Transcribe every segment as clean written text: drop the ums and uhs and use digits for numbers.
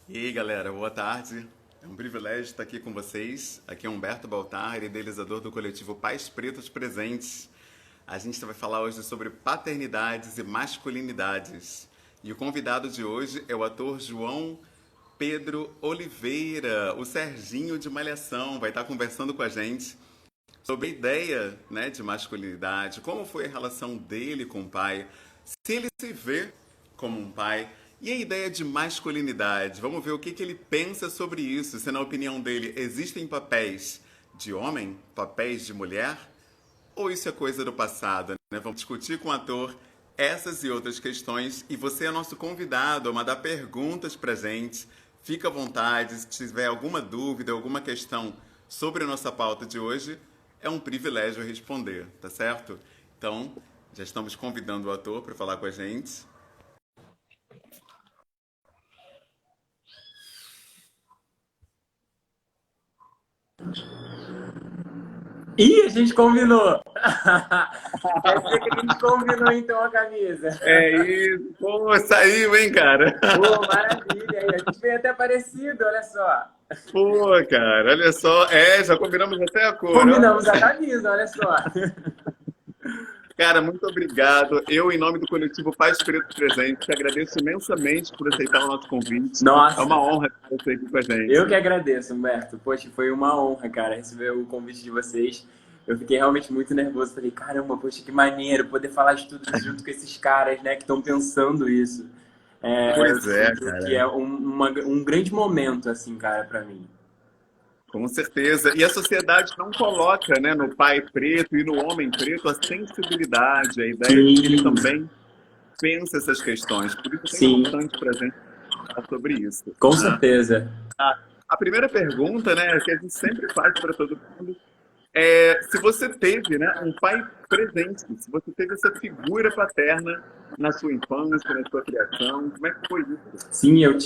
E aí, galera, boa tarde. É um privilégio estar aqui com vocês. Aqui é Humberto Baltar, idealizador do coletivo Pais Pretos Presentes. A gente vai falar hoje sobre paternidades e masculinidades. E o convidado de hoje é o ator João Pedro Oliveira, o Serginho de Malhação. Vai estar conversando com a gente sobre a ideia, né, de masculinidade, como foi a relação dele com o pai, se ele se vê como um pai, e a ideia de masculinidade. Vamos ver o que ele pensa sobre isso, se na opinião dele existem papéis de homem, papéis de mulher, ou isso é coisa do passado, né? Vamos discutir com o ator essas e outras questões, e você é nosso convidado a mandar perguntas pra gente. Fica à vontade, se tiver alguma dúvida, alguma questão sobre a nossa pauta de hoje, é um privilégio responder, tá certo? Então, já estamos convidando o ator para falar com a gente. Ih, a gente combinou! Quer dizer que a gente combinou então a camisa. É isso, pô, saiu, hein, cara? Pô, maravilha! A gente veio até parecido, olha só. Pô, cara, olha só, já combinamos até a cor, ó. Combinamos a camisa, olha só. Cara, muito obrigado. Eu, em nome do coletivo Pais Pretos Presentes, te agradeço imensamente por aceitar o nosso convite. É Nossa, uma honra ter você aqui com a eu que gente. agradeço, Humberto. Poxa, foi uma honra, cara, receber o convite de vocês. Eu fiquei realmente muito nervoso. Falei, caramba, poxa, que maneiro poder falar de tudo isso junto com esses caras, né, que estão pensando isso. Eu Pois é, sinto que cara. é um grande momento, assim, cara, pra mim. Com certeza. E a sociedade não coloca, né, no pai preto e no homem preto a sensibilidade, a ideia de que ele Sim, também pensa essas questões. Por isso é sim, importante para a gente falar sobre isso, com né? certeza. A primeira pergunta, né, que a gente sempre faz para todo mundo é se você teve, né, um pai presente, se você teve essa figura paterna na sua infância, na sua criação, como é que foi isso? Sim, eu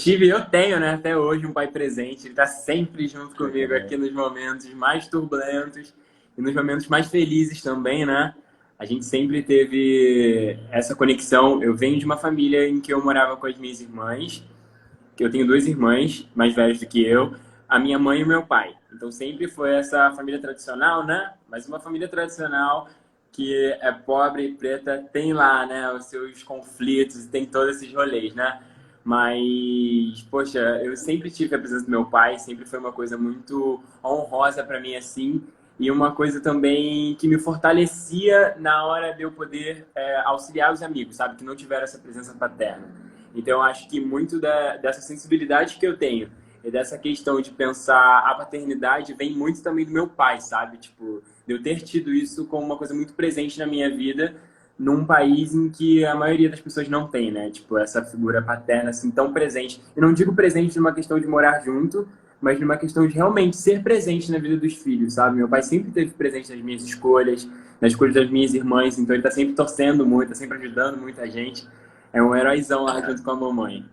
tenho, né, até hoje um pai presente. Ele está sempre junto comigo Legal. aqui nos momentos mais turbulentos e nos momentos mais felizes também, né? A gente sempre teve essa conexão. Eu venho de uma família em que eu morava com as minhas irmãs, que eu tenho duas irmãs mais velhas do que eu, a minha mãe e o meu pai. Então sempre foi essa família tradicional, né? Mas uma família tradicional que é pobre e preta tem lá, né, os seus conflitos, tem todos esses rolês, né? Mas, poxa, eu sempre tive a presença do meu pai, sempre foi uma coisa muito honrosa para mim assim, e uma coisa também que me fortalecia na hora de eu poder auxiliar os amigos, sabe, que não tiveram essa presença paterna. Então, eu acho que muito dessa sensibilidade que eu tenho e dessa questão de pensar a paternidade vem muito também do meu pai, sabe? Tipo, de eu ter tido isso como uma coisa muito presente na minha vida, num país em que a maioria das pessoas não tem, né? Tipo, essa figura paterna assim tão presente. Eu não digo presente numa questão de morar junto, mas numa questão de realmente ser presente na vida dos filhos, sabe? Meu pai sempre esteve presente nas minhas escolhas, nas escolhas das minhas irmãs, então ele tá sempre torcendo muito, tá sempre ajudando muita gente. É um heróizão lá junto com a mamãe.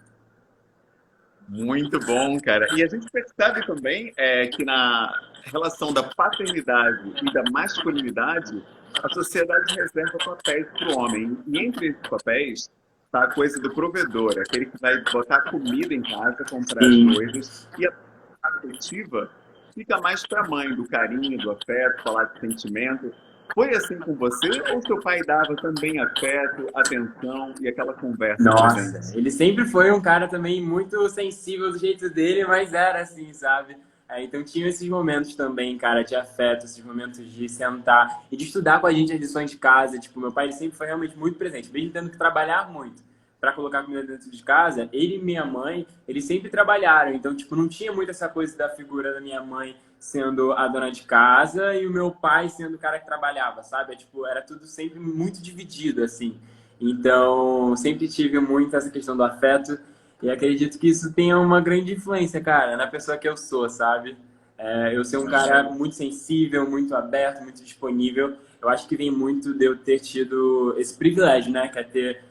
Muito bom, cara. E a gente percebe também que na relação da paternidade e da masculinidade, a sociedade reserva papéis para o homem. E entre esses papéis está a coisa do provedor, aquele que vai botar comida em casa, comprar as Sim. coisas. E a afetiva fica mais para a mãe, do carinho, do afeto, falar de sentimento. Foi assim com você ou seu pai dava também afeto, atenção e aquela conversa pra Nossa, gente? ele sempre foi um cara também muito sensível do jeito dele, mas era assim, sabe? Então tinha esses momentos também, cara, de afeto, esses momentos de sentar e de estudar com a gente as lições de casa. Tipo, meu pai ele sempre foi realmente muito presente, mesmo tendo que trabalhar muito para colocar comida dentro de casa. Ele e minha mãe, eles sempre trabalharam, então tipo não tinha muito essa coisa da figura da minha mãe sendo a dona de casa e o meu pai sendo o cara que trabalhava, sabe? Tipo, era tudo sempre muito dividido assim. Então, sempre tive muito essa questão do afeto e acredito que isso tenha uma grande influência, cara, na pessoa que eu sou, sabe? Eu ser um cara muito sensível, muito aberto, muito disponível. Eu acho que vem muito de eu ter tido esse privilégio, né? Que é ter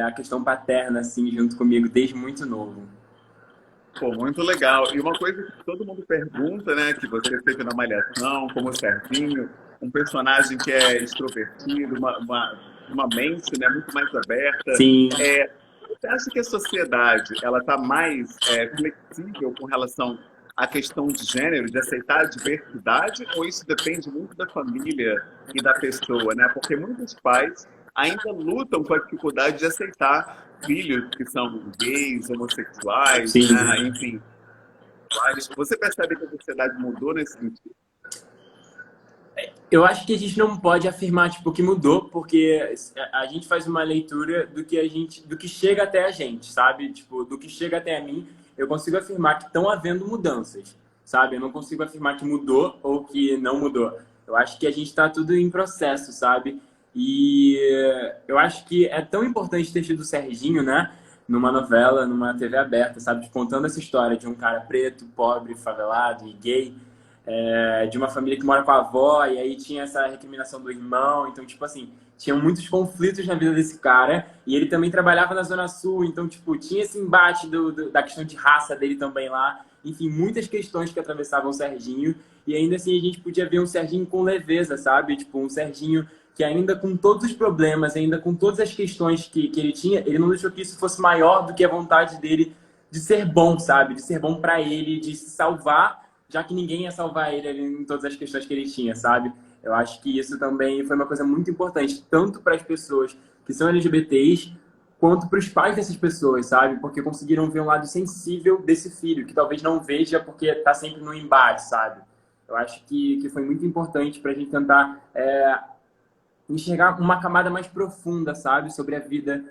a questão paterna, assim, junto comigo desde muito novo. Pô, muito legal. E uma coisa que todo mundo pergunta, né, que você teve na Malhação, como o Serginho, um personagem que é extrovertido, uma mente, né, muito mais aberta. Sim, Você acha que a sociedade ela está mais flexível com relação à questão de gênero, de aceitar a diversidade, ou isso depende muito da família e da pessoa, né? Porque muitos pais ainda lutam com a dificuldade de aceitar filhos que são gays, homossexuais, Sim. né? Enfim. Você percebe que a sociedade mudou nesse sentido? Eu acho que a gente não pode afirmar tipo que mudou, porque a gente faz uma leitura do que chega até a gente, sabe? Tipo, do que chega até a mim, eu consigo afirmar que estão havendo mudanças, sabe? Eu não consigo afirmar que mudou ou que não mudou. Eu acho que a gente está tudo em processo, sabe? E eu acho que é tão importante ter tido o Serginho, né? Numa novela, numa TV aberta, sabe? Contando essa história de um cara preto, pobre, favelado e gay, de uma família que mora com a avó, e aí tinha essa recriminação do irmão. Então, tipo assim, tinha muitos conflitos na vida desse cara, e ele também trabalhava na Zona Sul, então, tipo, tinha esse embate da questão de raça dele também lá. Enfim, muitas questões que atravessavam o Serginho, e ainda assim a gente podia ver um Serginho com leveza, sabe? Tipo, um Serginho que ainda com todos os problemas, ainda com todas as questões que ele tinha, ele não deixou que isso fosse maior do que a vontade dele de ser bom, sabe? De ser bom pra ele, de se salvar, já que ninguém ia salvar ele ali em todas as questões que ele tinha, sabe? Eu acho que isso também foi uma coisa muito importante, tanto para as pessoas que são LGBTs, quanto para os pais dessas pessoas, sabe? Porque conseguiram ver um lado sensível desse filho, que talvez não veja porque tá sempre no embate, sabe? Eu acho que foi muito importante para a gente tentar enxergar uma camada mais profunda, sabe? Sobre a vida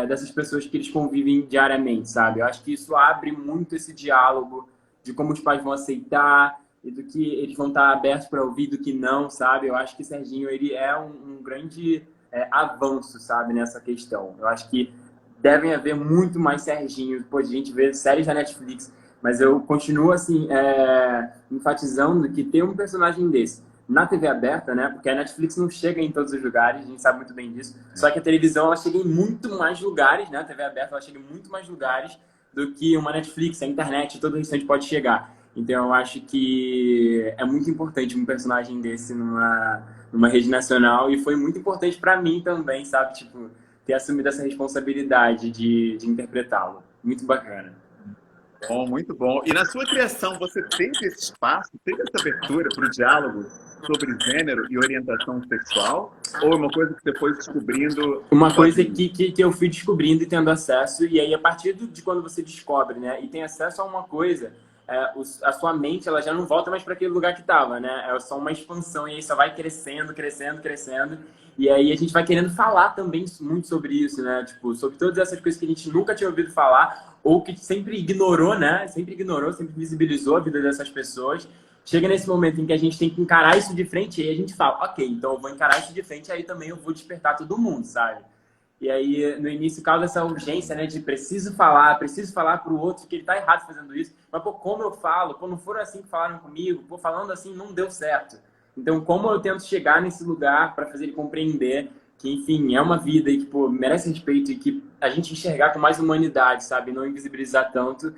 dessas pessoas que eles convivem diariamente, sabe? Eu acho que isso abre muito esse diálogo de como os pais vão aceitar e do que eles vão estar abertos para ouvir, do que não, sabe? Eu acho que Serginho, ele é um grande avanço, sabe? Nessa questão. Eu acho que devem haver muito mais Serginho. Pô, a gente vê séries da Netflix, mas eu continuo, assim, enfatizando que ter um personagem desse na TV aberta, né? Porque a Netflix não chega em todos os lugares, a gente sabe muito bem disso. Só que a televisão, ela chega em muito mais lugares, né? A TV aberta, ela chega em muito mais lugares do que uma Netflix, a internet, todo instante pode chegar. Então, eu acho que é muito importante um personagem desse numa rede nacional, e foi muito importante para mim também, sabe? Tipo, ter assumido essa responsabilidade de interpretá-lo. Muito bacana. Bom, muito bom. E na sua criação, você teve esse espaço, teve essa abertura para o diálogo sobre gênero e orientação sexual? Ou é uma coisa que você foi descobrindo? Uma coisa que eu fui descobrindo e tendo acesso, e aí a partir de quando você descobre, né, e tem acesso a uma coisa, a sua mente ela já não volta mais para aquele lugar que estava, né? É só uma expansão, e aí só vai crescendo, crescendo, crescendo. E aí a gente vai querendo falar também muito sobre isso, né? Tipo, sobre todas essas coisas que a gente nunca tinha ouvido falar, ou que sempre ignorou, né? Sempre ignorou, sempre visibilizou a vida dessas pessoas. Chega nesse momento em que a gente tem que encarar isso de frente, e aí a gente fala, ok, então eu vou encarar isso de frente, aí também eu vou despertar todo mundo, sabe? E aí, no início, causa essa urgência, né, de preciso falar pro outro que ele tá errado fazendo isso. Mas, pô, como eu falo? Pô, não foram assim que falaram comigo. Pô, falando assim não deu certo. Então, como eu tento chegar nesse lugar para fazer ele compreender que, enfim, é uma vida e que, pô, merece respeito, e que a gente enxergar com mais humanidade, sabe? Não invisibilizar tanto,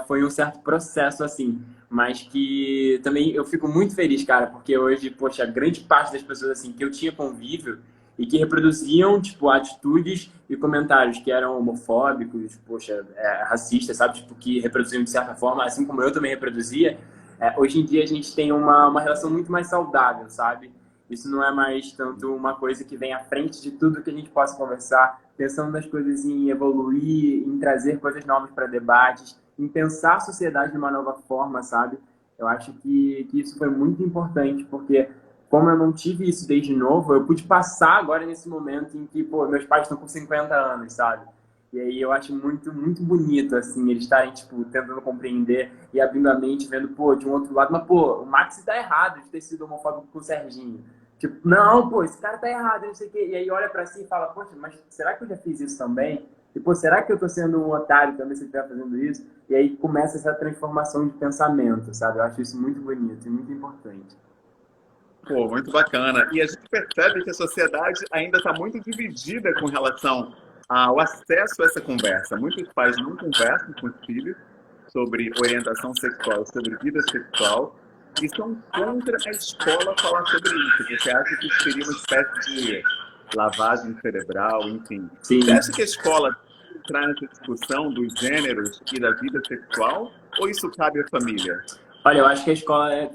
foi um certo processo, assim. Mas que também eu fico muito feliz, cara, porque hoje, poxa, grande parte das pessoas, assim, que eu tinha convívio e que reproduziam, tipo, atitudes e comentários que eram homofóbicos, poxa, racistas, sabe? Tipo, que reproduziam de certa forma, assim como eu também reproduzia. Hoje em dia a gente tem uma relação muito mais saudável, sabe? Isso não é mais tanto uma coisa que vem à frente de tudo que a gente possa conversar, pensando nas coisas em evoluir, em trazer coisas novas para debates, em pensar a sociedade de uma nova forma, sabe? Eu acho que isso foi muito importante, porque como eu não tive isso desde novo, eu pude passar agora nesse momento em que, pô, meus pais estão com 50 anos, sabe? E aí eu acho muito, muito bonito, assim, eles estarem, tipo, tentando compreender e abrindo a mente, vendo, pô, de um outro lado, mas, pô, o Max tá errado de ter sido homofóbico com o Serginho. Tipo, não, pô, esse cara tá errado, não sei o quê. E aí olha pra si e fala, poxa, mas será que eu já fiz isso também? E, pô, será que eu tô sendo um otário também se eu estiver fazendo isso? E aí começa essa transformação de pensamento, sabe? Eu acho isso muito bonito e muito importante. Pô, muito bacana. E a gente percebe que a sociedade ainda está muito dividida com relação ao acesso a essa conversa. Muitos pais não conversam com os filhos sobre orientação sexual, sobre vida sexual, e são contra a escola falar sobre isso. Você acha que isso seria uma espécie de lavagem cerebral, enfim. Sim. Você acha que a escola entrar nessa discussão dos gêneros e da vida sexual? Ou isso cabe à família? Olha, eu acho que a escola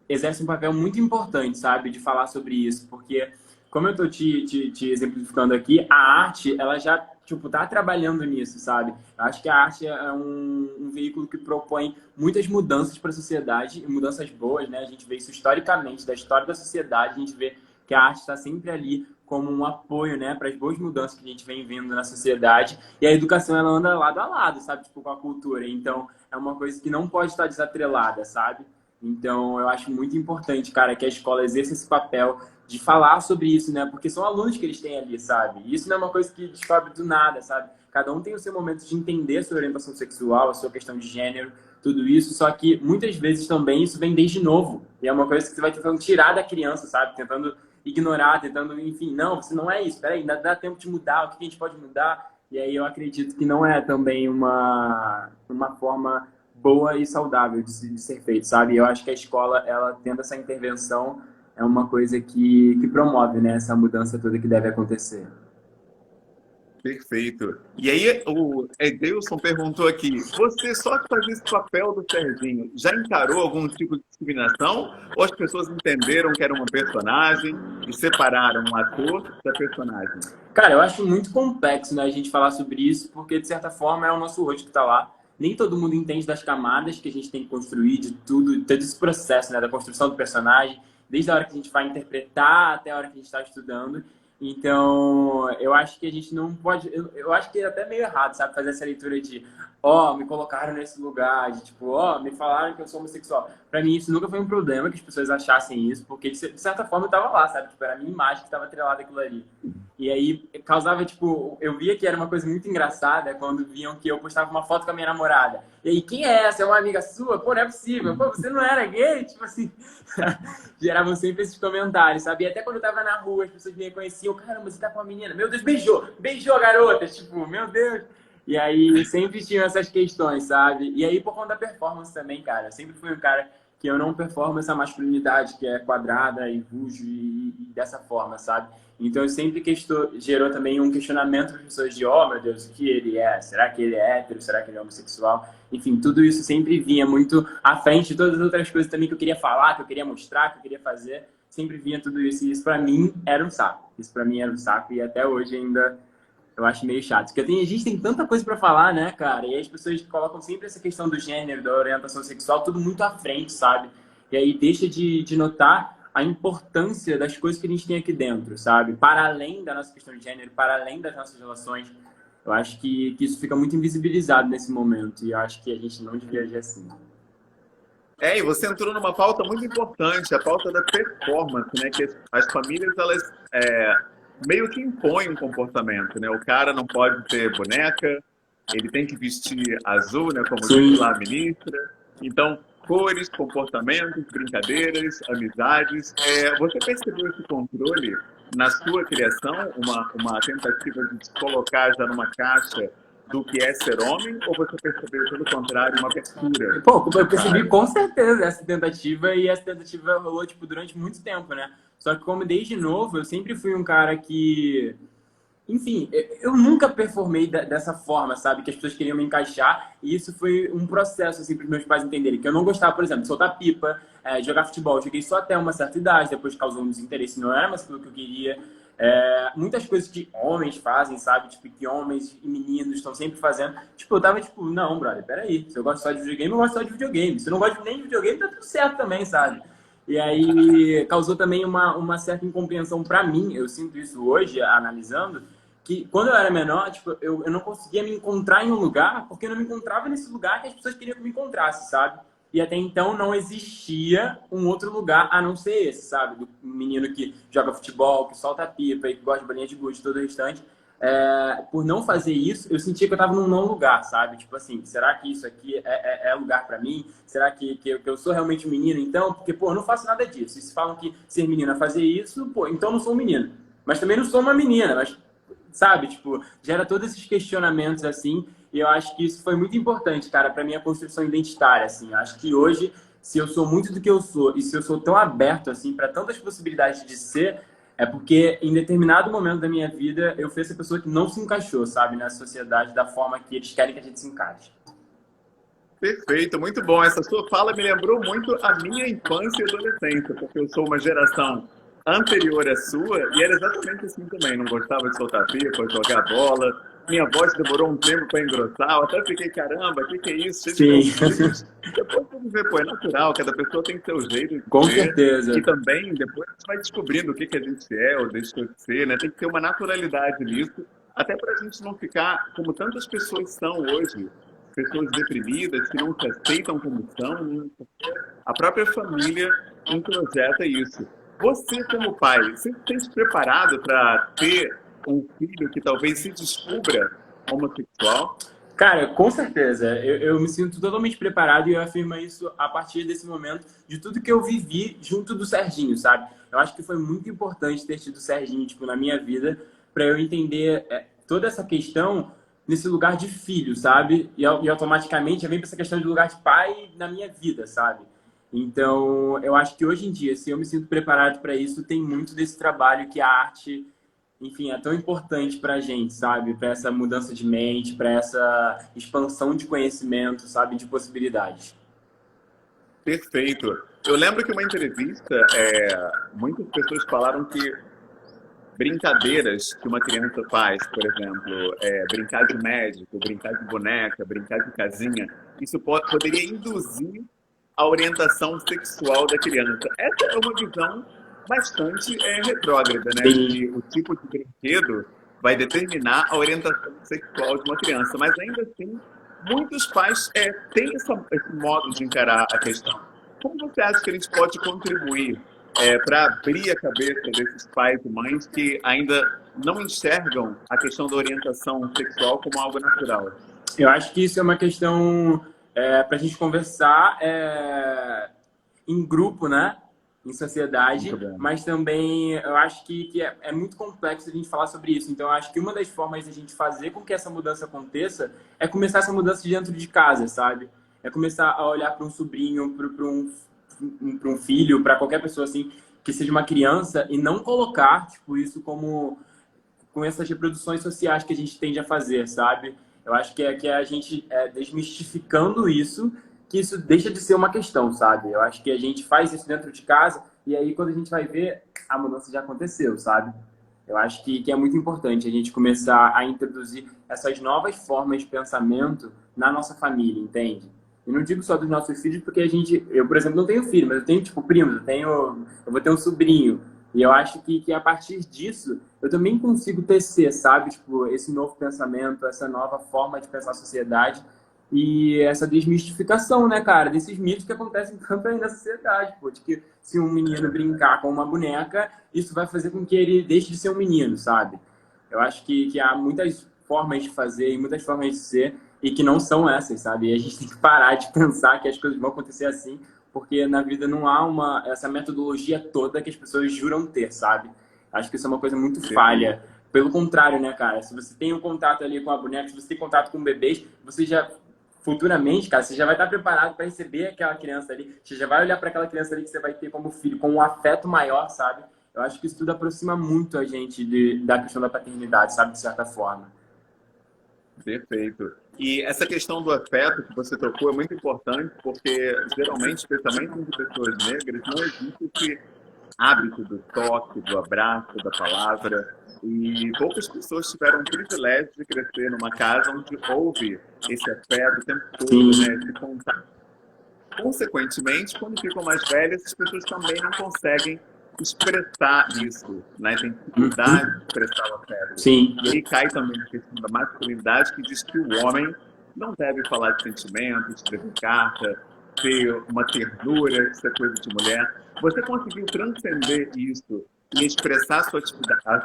exerce um papel muito importante, sabe, de falar sobre isso, porque, como eu tô te exemplificando aqui, a arte, ela já, tipo, tá trabalhando nisso, sabe? Eu acho que a arte é um veículo que propõe muitas mudanças para a sociedade, e mudanças boas, né? A gente vê isso historicamente, da história da sociedade, a gente vê que a arte está sempre ali como um apoio, né, para as boas mudanças que a gente vem vendo na sociedade. E a educação, ela anda lado a lado, sabe? Tipo, com a cultura. Então, é uma coisa que não pode estar desatrelada, sabe? Então, eu acho muito importante, cara, que a escola exerça esse papel de falar sobre isso, né? Porque são alunos que eles têm ali, sabe? E isso não é uma coisa que descobre do nada, sabe? Cada um tem o seu momento de entender a sua orientação sexual, a sua questão de gênero, tudo isso. Só que, muitas vezes, também, isso vem desde novo. E é uma coisa que você vai tentando tirar da criança, sabe? Tentando ignorar, tentando, enfim, não, você não é isso, peraí, ainda dá tempo de mudar, o que a gente pode mudar? E aí eu acredito que não é também uma forma boa e saudável de ser feito, sabe? Eu acho que a escola, ela tendo essa intervenção, é uma coisa que promove, né, essa mudança toda que deve acontecer. Perfeito. E aí, o Edeilson perguntou aqui: você só que faz esse papel do Serginho, já encarou algum tipo de discriminação? Ou as pessoas entenderam que era uma personagem e separaram o ator da personagem? Cara, eu acho muito complexo, né, a gente falar sobre isso, porque de certa forma é o nosso rosto que está lá. Nem todo mundo entende das camadas que a gente tem que construir, de tudo, todo esse processo, né, da construção do personagem, desde a hora que a gente vai interpretar até a hora que a gente está estudando. Então, eu acho que a gente não pode. Eu acho que é até meio errado, sabe, fazer essa leitura de, ó, me colocaram nesse lugar, de tipo, ó, me falaram que eu sou homossexual. Pra mim, isso nunca foi um problema que as pessoas achassem isso, porque de certa forma eu tava lá, sabe? Tipo, era a minha imagem que tava atrelada àquilo ali. E aí causava, tipo, eu via que era uma coisa muito engraçada quando viam que eu postava uma foto com a minha namorada. E aí, quem é essa? É uma amiga sua? Pô, não é possível. Pô, você não era gay? Tipo assim, geravam sempre esses comentários, sabe? E até quando eu tava na rua, as pessoas me reconheciam, caramba, você tá com uma menina. Meu Deus, beijou! Beijou a garota! Tipo, meu Deus! E aí sempre tinham essas questões, sabe? E aí por conta da performance também, cara. Eu sempre fui um cara que eu não performo essa masculinidade que é quadrada e rujo e dessa forma, sabe? Então eu sempre gerou também um questionamento para as pessoas de, oh meu Deus, o que ele é? Será que ele é hétero? Será que ele é homossexual? Enfim, tudo isso sempre vinha muito à frente de todas as outras coisas também que eu queria falar, que eu queria mostrar, que eu queria fazer. Sempre vinha tudo isso e isso para mim era um saco. Isso para mim era um saco e até hoje ainda eu acho meio chato. Porque a gente tem tanta coisa pra falar, né, cara? E aí as pessoas colocam sempre essa questão do gênero, da orientação sexual, tudo muito à frente, sabe? E aí deixa de notar a importância das coisas que a gente tem aqui dentro, sabe? Para além da nossa questão de gênero, para além das nossas relações. Eu acho que isso fica muito invisibilizado nesse momento. E eu acho que a gente não devia agir assim. E você entrou numa pauta muito importante, a pauta da performance, né? Que as famílias, elas meio que impõem um comportamento, né? O cara não pode ter boneca, ele tem que vestir azul, né? Como diz lá a ministra. Então, cores, comportamentos, brincadeiras, amizades. Você percebeu esse controle na sua criação? Uma tentativa de se colocar já numa caixa do que é ser homem, ou você percebeu, pelo contrário, uma abertura? Pô, eu percebi com certeza essa tentativa, e essa tentativa rolou, tipo, durante muito tempo, né? Só que como desde novo, eu sempre fui um cara que... Enfim, eu nunca performei dessa forma, sabe? Que as pessoas queriam me encaixar, e isso foi um processo, assim, para os meus pais entenderem. Que eu não gostava, por exemplo, de soltar pipa, jogar futebol. Eu joguei só até uma certa idade, depois causou um desinteresse, não era mais aquilo que eu queria. Muitas coisas que homens fazem, sabe? Tipo, que homens e meninos estão sempre fazendo. Tipo, eu tava tipo, não, brother, peraí. Se eu gosto só de videogame, eu gosto só de videogame. Se eu não gosto nem de videogame, tá tudo certo também, sabe? E aí causou também uma certa incompreensão pra mim. Eu sinto isso hoje, analisando, que quando eu era menor, tipo, eu não conseguia me encontrar em um lugar porque eu não me encontrava nesse lugar que as pessoas queriam que eu me encontrasse, sabe? E até então não existia um outro lugar a não ser esse, sabe? Do menino que joga futebol, que solta pipa e que gosta de bolinha de gude e todo o restante. Por não fazer isso, eu sentia que eu tava num não lugar, sabe? Tipo assim, será que isso aqui é lugar pra mim? Será que eu sou realmente um menino, então? Porque, pô, eu não faço nada disso. E se falam que ser menino é fazer isso, pô, então eu não sou um menino. Mas também não sou uma menina, mas, sabe? Tipo, gera todos esses questionamentos, assim, e eu acho que isso foi muito importante, cara, pra minha construção identitária, assim. Eu acho que hoje, se eu sou muito do que eu sou, e se eu sou tão aberto, assim, pra tantas possibilidades de ser, é porque em determinado momento da minha vida eu fui essa pessoa que não se encaixou, sabe, na sociedade da forma que eles querem que a gente se encaixe. Perfeito, muito bom. Essa sua fala me lembrou muito a minha infância e adolescência, porque eu sou uma geração anterior à sua e era exatamente assim também. Não gostava de soltar pipa, jogar bola. Minha voz demorou um tempo para engrossar. Eu até fiquei, caramba, o que é isso? Cheio de Sim, conflitos. Depois você vê, pô, é natural, cada pessoa tem seu jeito com de ser. certeza. E também, depois você vai descobrindo o que a gente é ou deixa de ser, né? Tem que ter uma naturalidade nisso, até para a gente não ficar como tantas pessoas são hoje, pessoas deprimidas, que não se aceitam como são, né? A própria família introjeta isso. Você, como pai, você tem se preparado para ter um filho que talvez se descubra homossexual? Cara, com certeza. Eu me sinto totalmente preparado e eu afirmo isso a partir desse momento, de tudo que eu vivi junto do Serginho, sabe? Eu acho que foi muito importante ter tido o Serginho, tipo, na minha vida, para eu entender toda essa questão nesse lugar de filho, sabe? E automaticamente já vem para essa questão de lugar de pai na minha vida, sabe? Então, eu acho que hoje em dia, se eu me sinto preparado para isso, tem muito desse trabalho que a arte, enfim, é tão importante para a gente, sabe? Para essa mudança de mente, para essa expansão de conhecimento, sabe? De possibilidades. Perfeito. Eu lembro que uma entrevista, muitas pessoas falaram que brincadeiras que uma criança faz, por exemplo, brincar de médico, brincar de boneca, brincar de casinha, isso poderia induzir a orientação sexual da criança. Essa é uma visão bastante retrógrada, né? De Sim. que o tipo de brinquedo vai determinar a orientação sexual de uma criança. Mas ainda assim, muitos pais têm esse modo de encarar a questão. Como você acha que a gente pode contribuir para abrir a cabeça desses pais e mães que ainda não enxergam a questão da orientação sexual como algo natural? Eu acho que isso é uma questão para a gente conversar em grupo, né? Em sociedade, mas também eu acho que é muito complexo a gente falar sobre isso. Então, eu acho que uma das formas de a gente fazer com que essa mudança aconteça é começar essa mudança dentro de casa, sabe? É começar a olhar para um sobrinho, para um filho, para qualquer pessoa assim que seja uma criança e não colocar tipo isso como com essas reproduções sociais que a gente tende a fazer, sabe? Eu acho que é a gente desmistificando isso, que isso deixa de ser uma questão, sabe? Eu acho que a gente faz isso dentro de casa e aí quando a gente vai ver, a mudança já aconteceu, sabe? Eu acho que é muito importante a gente começar a introduzir essas novas formas de pensamento na nossa família, entende? Eu não digo só dos nossos filhos, porque eu, por exemplo, não tenho filho, mas eu tenho, tipo, primos, eu vou ter um sobrinho. E eu acho que a partir disso, eu também consigo tecer, sabe? Tipo, esse novo pensamento, essa nova forma de pensar a sociedade e essa desmistificação, né, cara? Desses mitos que acontecem tanto aí na sociedade, pô. De que se um menino brincar com uma boneca, isso vai fazer com que ele deixe de ser um menino, sabe? Eu acho que há muitas formas de fazer e muitas formas de ser e que não são essas, sabe? E a gente tem que parar de pensar que as coisas vão acontecer assim, porque na vida não há essa metodologia toda que as pessoas juram ter, sabe? Acho que isso é uma coisa muito falha. Pelo contrário, né, cara? Se você tem um contato ali com a boneca, se você tem contato com bebês, você já futuramente, cara, você já vai estar preparado para receber aquela criança ali, você já vai olhar para aquela criança ali que você vai ter como filho, com um afeto maior, sabe? Eu acho que isso tudo aproxima muito a gente da questão da paternidade, sabe? De certa forma. Perfeito. E essa questão do afeto que você tocou é muito importante, porque geralmente, especialmente entre pessoas negras, não existe esse hábito do toque, do abraço, da palavra. E poucas pessoas tiveram o privilégio de crescer numa casa onde houve esse afeto o tempo todo, né? Esse contato. Consequentemente, quando ficam mais velhas, as pessoas também não conseguem expressar isso, né? Tem dificuldade de expressar o afeto. Sim. E aí cai também a questão da masculinidade, que diz que o homem não deve falar de sentimentos, escrever carta, ter uma ternura, isso é coisa de mulher. Você conseguiu transcender isso e expressar sua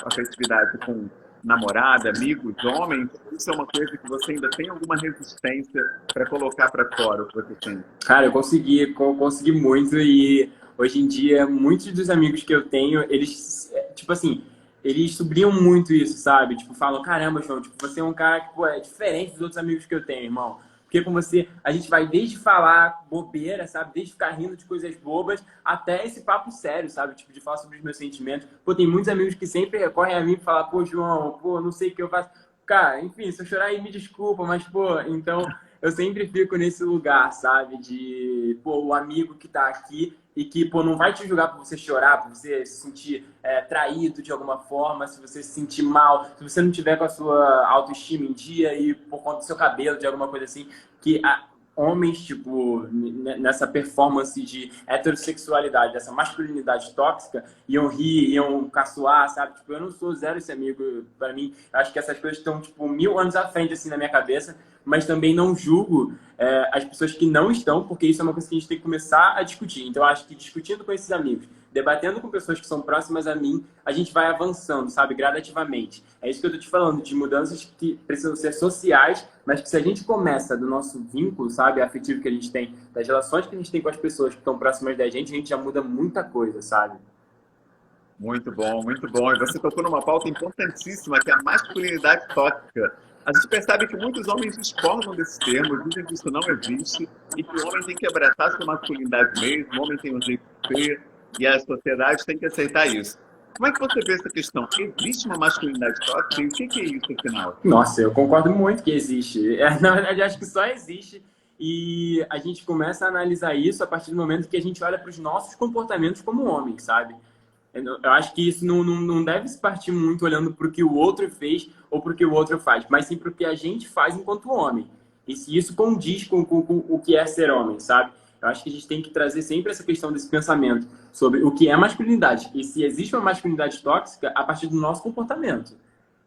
afetividade com namorada, amigos, homens? Isso é uma coisa que você ainda tem alguma resistência para colocar para fora o que você tem? Cara, eu consegui muito e hoje em dia muitos dos amigos que eu tenho, eles, tipo assim, eles sublinham muito isso, sabe? Tipo, falam, caramba, João, tipo, você é um cara que, pô, é diferente dos outros amigos que eu tenho, irmão. Porque Porque com você, a gente vai desde falar bobeira, sabe? Desde ficar rindo de coisas bobas, até esse papo sério, sabe? Tipo, de falar sobre os meus sentimentos. Pô, tem muitos amigos que sempre recorrem a mim e falam, pô, João, pô, não sei o que eu faço. Cara, enfim, se eu chorar aí, me desculpa, mas, pô, então eu sempre fico nesse lugar, sabe? De, pô, o amigo que tá aqui e que, pô, não vai te julgar por você chorar, por você se sentir traído de alguma forma, se você se sentir mal, se você não tiver com a sua autoestima em dia e por conta do seu cabelo, de alguma coisa assim, que homens, tipo, nessa performance de heterossexualidade, dessa masculinidade tóxica, iam rir, iam caçoar, sabe? Tipo, eu não sou zero esse amigo, pra mim, acho que essas coisas estão, tipo, 1000 anos à frente, assim, na minha cabeça, mas também não julgo as pessoas que não estão, porque isso é uma coisa que a gente tem que começar a discutir. Então, eu acho que discutindo com esses amigos, debatendo com pessoas que são próximas a mim, a gente vai avançando, sabe, gradativamente. É isso que eu tô te falando, de mudanças que precisam ser sociais, mas que se a gente começa do nosso vínculo, sabe, afetivo que a gente tem, das relações que a gente tem com as pessoas que estão próximas da gente, a gente já muda muita coisa, sabe? Muito bom, muito bom. E você tocou numa pauta importantíssima, que é a masculinidade tóxica. A gente percebe que muitos homens discordam desses termos, dizem que isso não existe e que o homem tem que abraçar sua masculinidade mesmo, o homem tem um jeito de ser e a sociedade tem que aceitar isso. Como é que você vê essa questão? Existe uma masculinidade tóxica e o que é isso, afinal? Nossa, eu concordo muito que existe. Na verdade, acho que só existe e a gente começa a analisar isso a partir do momento que a gente olha para os nossos comportamentos como homens, sabe? Eu acho que isso não deve se partir muito olhando para o que o outro fez ou para o que o outro faz, mas sim para o que a gente faz enquanto homem. E se isso condiz com o que é ser homem, sabe? Eu acho que a gente tem que trazer sempre essa questão desse pensamento sobre o que é masculinidade e se existe uma masculinidade tóxica a partir do nosso comportamento.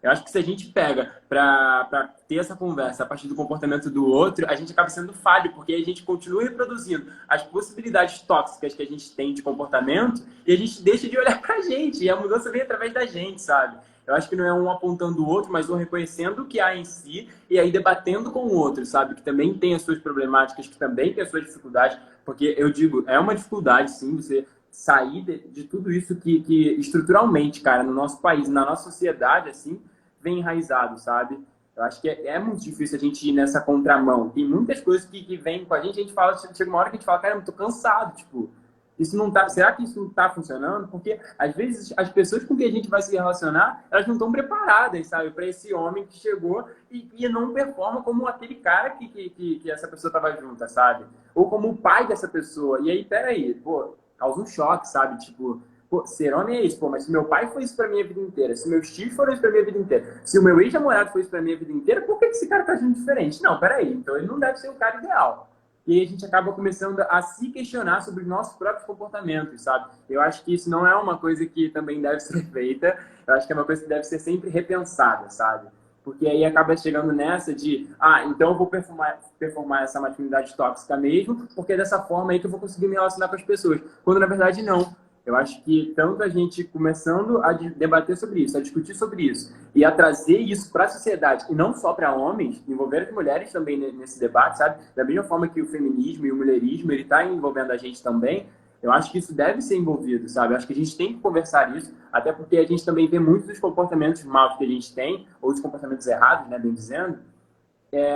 Eu acho que se a gente pega para ter essa conversa a partir do comportamento do outro, a gente acaba sendo falho, porque a gente continua reproduzindo as possibilidades tóxicas que a gente tem de comportamento e a gente deixa de olhar pra gente. E a mudança vem através da gente, sabe? Eu acho que não é um apontando o outro, mas um reconhecendo o que há em si e aí debatendo com o outro, sabe? Que também tem as suas problemáticas, que também tem as suas dificuldades. Porque eu digo, é uma dificuldade, sim, você sair de tudo isso que estruturalmente, cara, no nosso país, na nossa sociedade, assim, vem enraizado, sabe? Eu acho que é muito difícil a gente ir nessa contramão. Tem muitas coisas que vêm com a gente fala, chega uma hora que a gente fala, cara, eu tô cansado, tipo, isso não tá, será que isso não tá funcionando? Porque, às vezes, as pessoas com quem a gente vai se relacionar, elas não estão preparadas, sabe, para esse homem que chegou e não performa como aquele cara que essa pessoa tava junta, sabe? Ou como o pai dessa pessoa. E aí, peraí, pô, causa um choque, sabe? Tipo, pô, ser homem é isso, pô, mas se meu pai foi isso pra minha vida inteira, se meus tios foram isso pra minha vida inteira, se o meu ex-namorado foi isso pra minha vida inteira, por que esse cara tá agindo diferente? Não, peraí, então ele não deve ser o cara ideal. E aí a gente acaba começando a se questionar sobre os nossos próprios comportamentos, sabe? Eu acho que isso não é uma coisa que também deve ser feita, eu acho que é uma coisa que deve ser sempre repensada, sabe? Porque aí acaba chegando nessa de, então eu vou performar essa masculinidade tóxica mesmo, porque é dessa forma aí que eu vou conseguir me relacionar com as pessoas. Quando na verdade não. Eu acho que tanto a gente começando a debater sobre isso, a discutir sobre isso, e a trazer isso para a sociedade, e não só para homens, envolver as mulheres também nesse debate, sabe? Da mesma forma que o feminismo e o mulherismo, ele está envolvendo a gente também, eu acho que isso deve ser envolvido, sabe? Eu acho que a gente tem que conversar isso, até porque a gente também vê muitos dos comportamentos maus que a gente tem, ou os comportamentos errados, né, bem dizendo,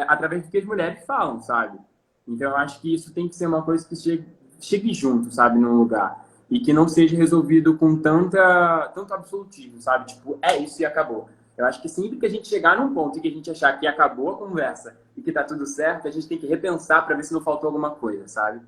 através do que as mulheres falam, sabe? Então eu acho que isso tem que ser uma coisa que chegue junto, sabe, num lugar. E que não seja resolvido com tanto absolutismo, sabe? Tipo, é isso e acabou. Eu acho que sempre que a gente chegar num ponto em que a gente achar que acabou a conversa e que tá tudo certo, a gente tem que repensar para ver se não faltou alguma coisa, sabe?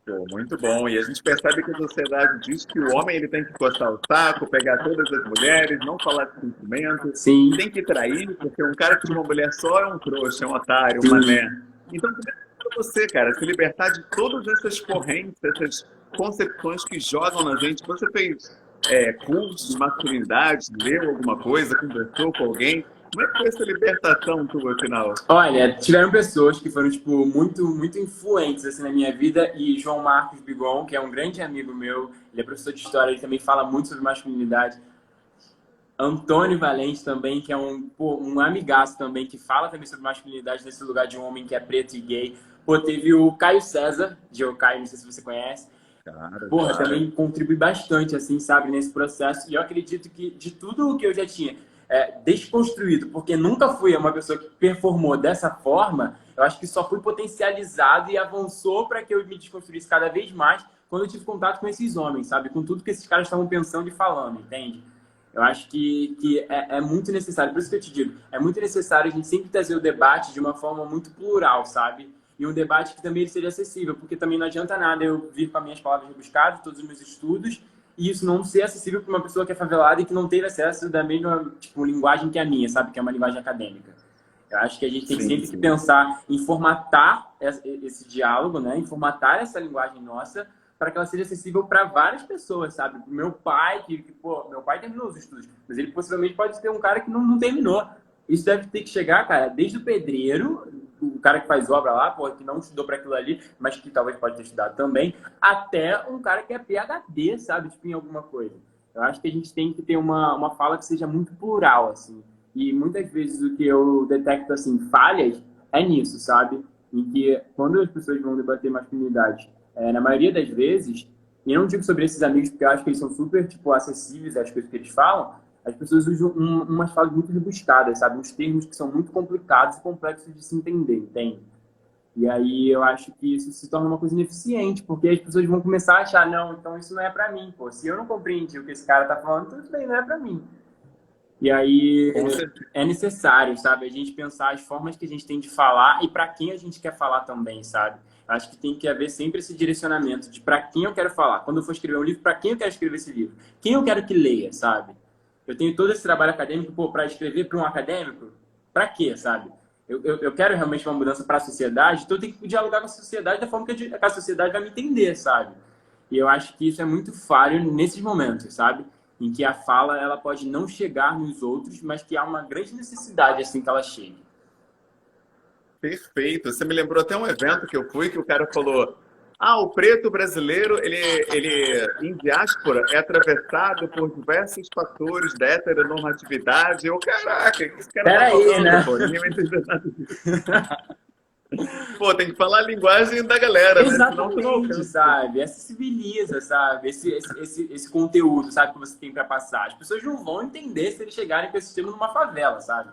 Pô, muito bom. E a gente percebe que a sociedade diz que o homem ele tem que coçar o saco, pegar todas as mulheres, não falar de sentimentos, Sim. tem que trair, porque um cara que de uma mulher só é um trouxa, é um otário, um mané. Então, para você, cara, se libertar de todas essas correntes, essas concepções que jogam na gente. Você fez curso de masculinidade, leu alguma coisa, conversou com alguém? Como é que foi essa libertação tua, afinal? Olha, tiveram pessoas que foram, tipo, muito, muito influentes, assim, na minha vida. E João Marcos Bigon, que é um grande amigo meu, ele é professor de história, ele também fala muito sobre masculinidade. Antônio Valente também, que é um amigaço também, que fala também sobre masculinidade nesse lugar de um homem que é preto e gay. Pô, teve o Caio César, de Caio, não sei se você conhece. Porra, também contribui bastante, assim, sabe, nesse processo. E eu acredito que de tudo o que eu já tinha desconstruído, porque nunca fui uma pessoa que performou dessa forma, eu acho que só foi potencializado e avançou para que eu me desconstruísse cada vez mais quando eu tive contato com esses homens, sabe? Com tudo que esses caras estavam pensando e falando, entende? Eu acho que é muito necessário, por isso que eu te digo, é muito necessário a gente sempre trazer o debate de uma forma muito plural, sabe? E um debate que também ele seja acessível, porque também não adianta nada eu vir com as minhas palavras rebuscadas, todos os meus estudos, e isso não ser acessível para uma pessoa que é favelada e que não teve acesso da mesma, tipo, linguagem que a minha, sabe? Que é uma linguagem acadêmica. Eu acho que a gente tem sempre que pensar em formatar esse diálogo, né? Em formatar essa linguagem nossa para que ela seja acessível para várias pessoas, sabe? Meu pai, pô, meu pai terminou os estudos, mas ele possivelmente pode ter um cara que não terminou. Isso deve ter que chegar, cara, desde o pedreiro, o cara que faz obra lá, pô, que não estudou para aquilo ali, mas que talvez pode ter estudado também, até um cara que é PhD, sabe? Tipo, em alguma coisa. Eu acho que a gente tem que ter uma fala que seja muito plural, assim. E muitas vezes o que eu detecto, assim, falhas é nisso, sabe? Em que quando as pessoas vão debater masculinidade, na maioria das vezes, e eu não digo sobre esses amigos porque eu acho que eles são super, tipo, acessíveis às coisas que eles falam, as pessoas usam umas falas muito rebuscadas, sabe? Uns termos que são muito complicados e complexos de se entender, entende? E aí eu acho que isso se torna uma coisa ineficiente, porque as pessoas vão começar a achar, não, então isso não é pra mim, pô. Se eu não compreendi o que esse cara tá falando, tudo bem, não é pra mim. E aí é necessário, sabe, a gente pensar as formas que a gente tem de falar e para quem a gente quer falar também, sabe? Acho que tem que haver sempre esse direcionamento de para quem eu quero falar. Quando eu for escrever um livro, para quem eu quero escrever esse livro? Quem eu quero que leia, sabe? Eu tenho todo esse trabalho acadêmico, pô, para escrever para um acadêmico? Para quê, sabe? Eu quero realmente uma mudança para a sociedade, então eu tenho que dialogar com a sociedade da forma que a sociedade vai me entender, sabe? E eu acho que isso é muito falho nesses momentos, sabe? Em que a fala ela pode não chegar nos outros, mas que há uma grande necessidade assim que ela chegue. Perfeito. Você me lembrou até um evento que eu fui que o cara falou: ah, o preto brasileiro, ele em diáspora é atravessado por diversos fatores da heteronormatividade. Eu, caraca, o que esse cara tá Peraí, falando, né? pô? Ninguém vai entender nada disso. Pô, tem que falar a linguagem da galera, né? Senão tu não Exatamente, alcança. sabe? Acessibiliza, sabe? Esse conteúdo, sabe, que você tem para passar. As pessoas não vão entender se eles chegarem com esse tema numa favela, sabe?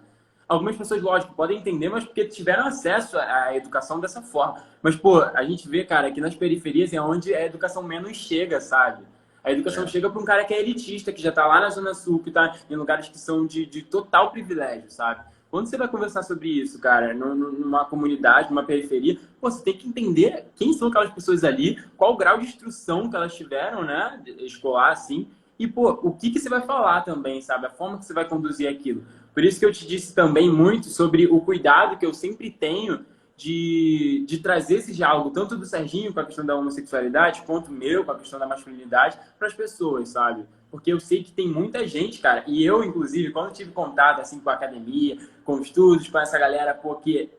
Algumas pessoas, lógico, podem entender, mas porque tiveram acesso à educação dessa forma. Mas, pô, a gente vê, cara, que nas periferias é onde a educação menos chega, sabe? A educação chega para um cara que é elitista, que já tá lá na Zona Sul, que tá em lugares que são de total privilégio, sabe? Quando você vai conversar sobre isso, cara, numa comunidade, numa periferia, pô, você tem que entender quem são aquelas pessoas ali, qual o grau de instrução que elas tiveram, né, escolar, assim, e, pô, o que você vai falar também, sabe? A forma que você vai conduzir aquilo. Por isso que eu te disse também muito sobre o cuidado que eu sempre tenho de trazer esse diálogo, tanto do Serginho com a questão da homossexualidade, quanto meu com a questão da masculinidade, para as pessoas, sabe? Porque eu sei que tem muita gente, cara, e eu, inclusive, quando tive contato, assim, com a academia, com estudos, com essa galera, pô, que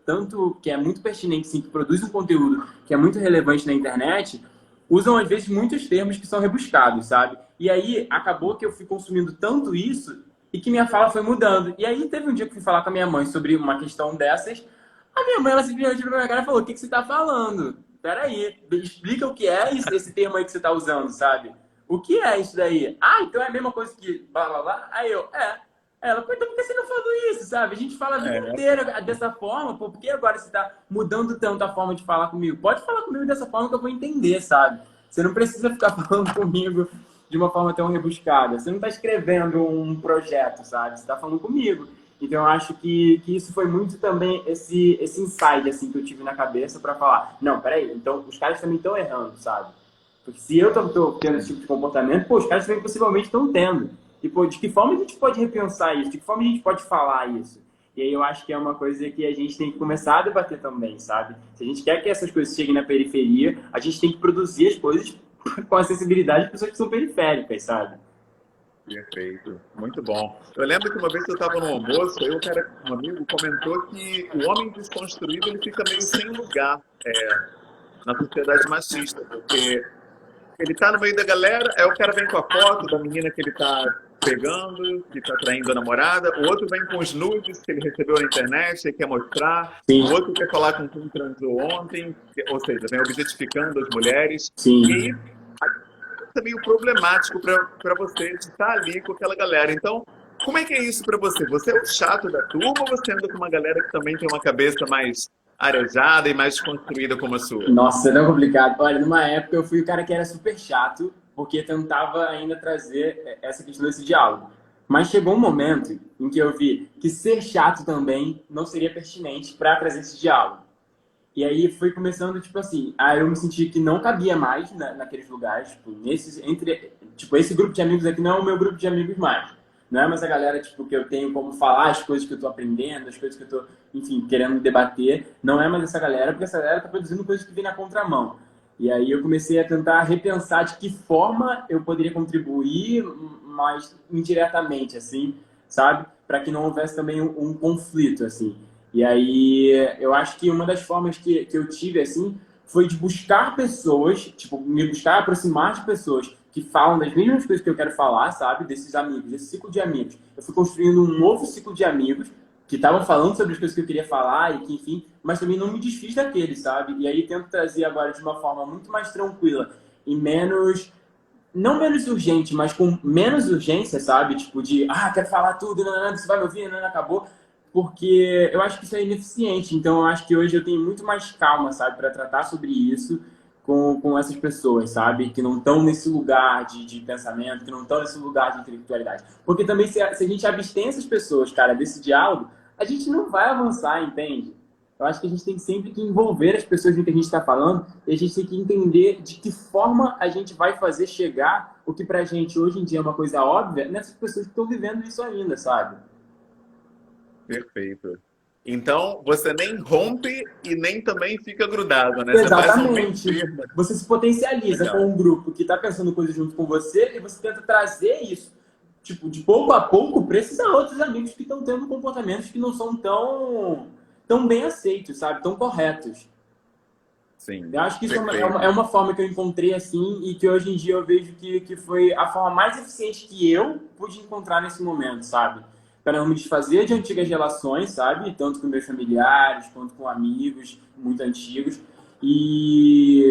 é muito pertinente, sim, que produz um conteúdo que é muito relevante na internet, usam, às vezes, muitos termos que são rebuscados, sabe? E aí, acabou que eu fui consumindo tanto isso e que minha fala foi mudando. E aí, teve um dia que eu fui falar com a minha mãe sobre uma questão dessas, a minha mãe, ela simplesmente olhou pra minha cara e falou: o que você tá falando? Peraí, explica o que é esse termo aí que você tá usando, sabe? O que é isso daí? Ah, então é a mesma coisa que blá blá blá? Aí eu, é. Ela, pô, então por que você não falou isso, sabe? A gente fala a vida inteira dessa forma, pô, por que agora você tá mudando tanto a forma de falar comigo? Pode falar comigo dessa forma que eu vou entender, sabe? Você não precisa ficar falando comigo de uma forma tão rebuscada. Você não tá escrevendo um projeto, sabe? Você tá falando comigo. Então, eu acho que isso foi muito também esse insight, assim, que eu tive na cabeça para falar, não, peraí, então os caras também estão errando, sabe? Porque se eu tô tendo esse tipo de comportamento, pô, os caras também possivelmente estão tendo. E, pô, de que forma a gente pode repensar isso? De que forma a gente pode falar isso? E aí eu acho que é uma coisa que a gente tem que começar a debater também, sabe? Se a gente quer que essas coisas cheguem na periferia, a gente tem que produzir as coisas com acessibilidade de pessoas que são periféricas, sabe? Perfeito, muito bom. Eu lembro que uma vez que eu estava no almoço, aí um amigo comentou que o homem desconstruído ele fica meio sem lugar na sociedade machista, porque ele tá no meio da galera, aí o cara vem com a foto da menina que ele tá pegando, que tá traindo a namorada, o outro vem com os nudes que ele recebeu na internet e quer mostrar, Sim. o outro quer falar com quem transou ontem, ou seja, vem objetificando as mulheres. Sim. E aí é meio problemático para você estar ali com aquela galera. Então, como é que é isso para você? Você é o chato da turma ou você anda com uma galera que também tem uma cabeça mais arejada e mais construída como a sua? Nossa, é tão complicado. Olha, numa época eu fui o cara que era super chato, porque tentava ainda trazer essa questão desse diálogo. Mas chegou um momento em que eu vi que ser chato também não seria pertinente para trazer esse diálogo. E aí foi começando, tipo assim, aí eu me senti que não cabia mais naqueles lugares, tipo, tipo, esse grupo de amigos aqui não é o meu grupo de amigos mais. Não é mais a galera, tipo, que eu tenho como falar as coisas que eu tô aprendendo, as coisas que eu tô, enfim, querendo debater. Não é mais essa galera, porque essa galera tá produzindo coisas que vêm na contramão. E aí eu comecei a tentar repensar de que forma eu poderia contribuir, mais indiretamente, assim, sabe? Para que não houvesse também um conflito, assim. E aí, eu acho que uma das formas que eu tive, assim, foi de buscar pessoas, tipo, me buscar aproximar de pessoas que falam das mesmas coisas que eu quero falar, sabe? Desses amigos, desse ciclo de amigos. Eu fui construindo um novo ciclo de amigos que estavam falando sobre as coisas que eu queria falar e que, enfim, mas também não me desfiz daqueles, sabe? E aí tento trazer agora de uma forma muito mais tranquila e menos não menos urgente, mas com menos urgência, sabe? Tipo de, quero falar tudo, não, você vai me ouvir, não, acabou. Porque eu acho que isso é ineficiente. Então, eu acho que hoje eu tenho muito mais calma, sabe? Para tratar sobre isso com essas pessoas, sabe? Que não estão nesse lugar de pensamento, que não estão nesse lugar de intelectualidade. Porque também, se a gente abstém essas pessoas, cara, desse diálogo, a gente não vai avançar, entende? Eu acho que a gente tem sempre que envolver as pessoas no que a gente está falando e a gente tem que entender de que forma a gente vai fazer chegar o que pra gente hoje em dia é uma coisa óbvia nessas pessoas que estão vivendo isso ainda, sabe? Perfeito. Então, você nem rompe e nem também fica grudado, né? Você faz um meio Exatamente. termo. Você se potencializa com Legal. um grupo que está pensando coisas junto com você e você tenta trazer isso, tipo, de pouco a pouco para esses outros amigos que estão tendo comportamentos que não são tão bem aceitos, sabe? Tão corretos. Sim, Eu acho que isso perfeito. é uma forma que eu encontrei assim e que hoje em dia eu vejo que foi a forma mais eficiente que eu pude encontrar nesse momento, sabe? Para não me desfazer de antigas relações, sabe? Tanto com meus familiares quanto com amigos muito antigos. E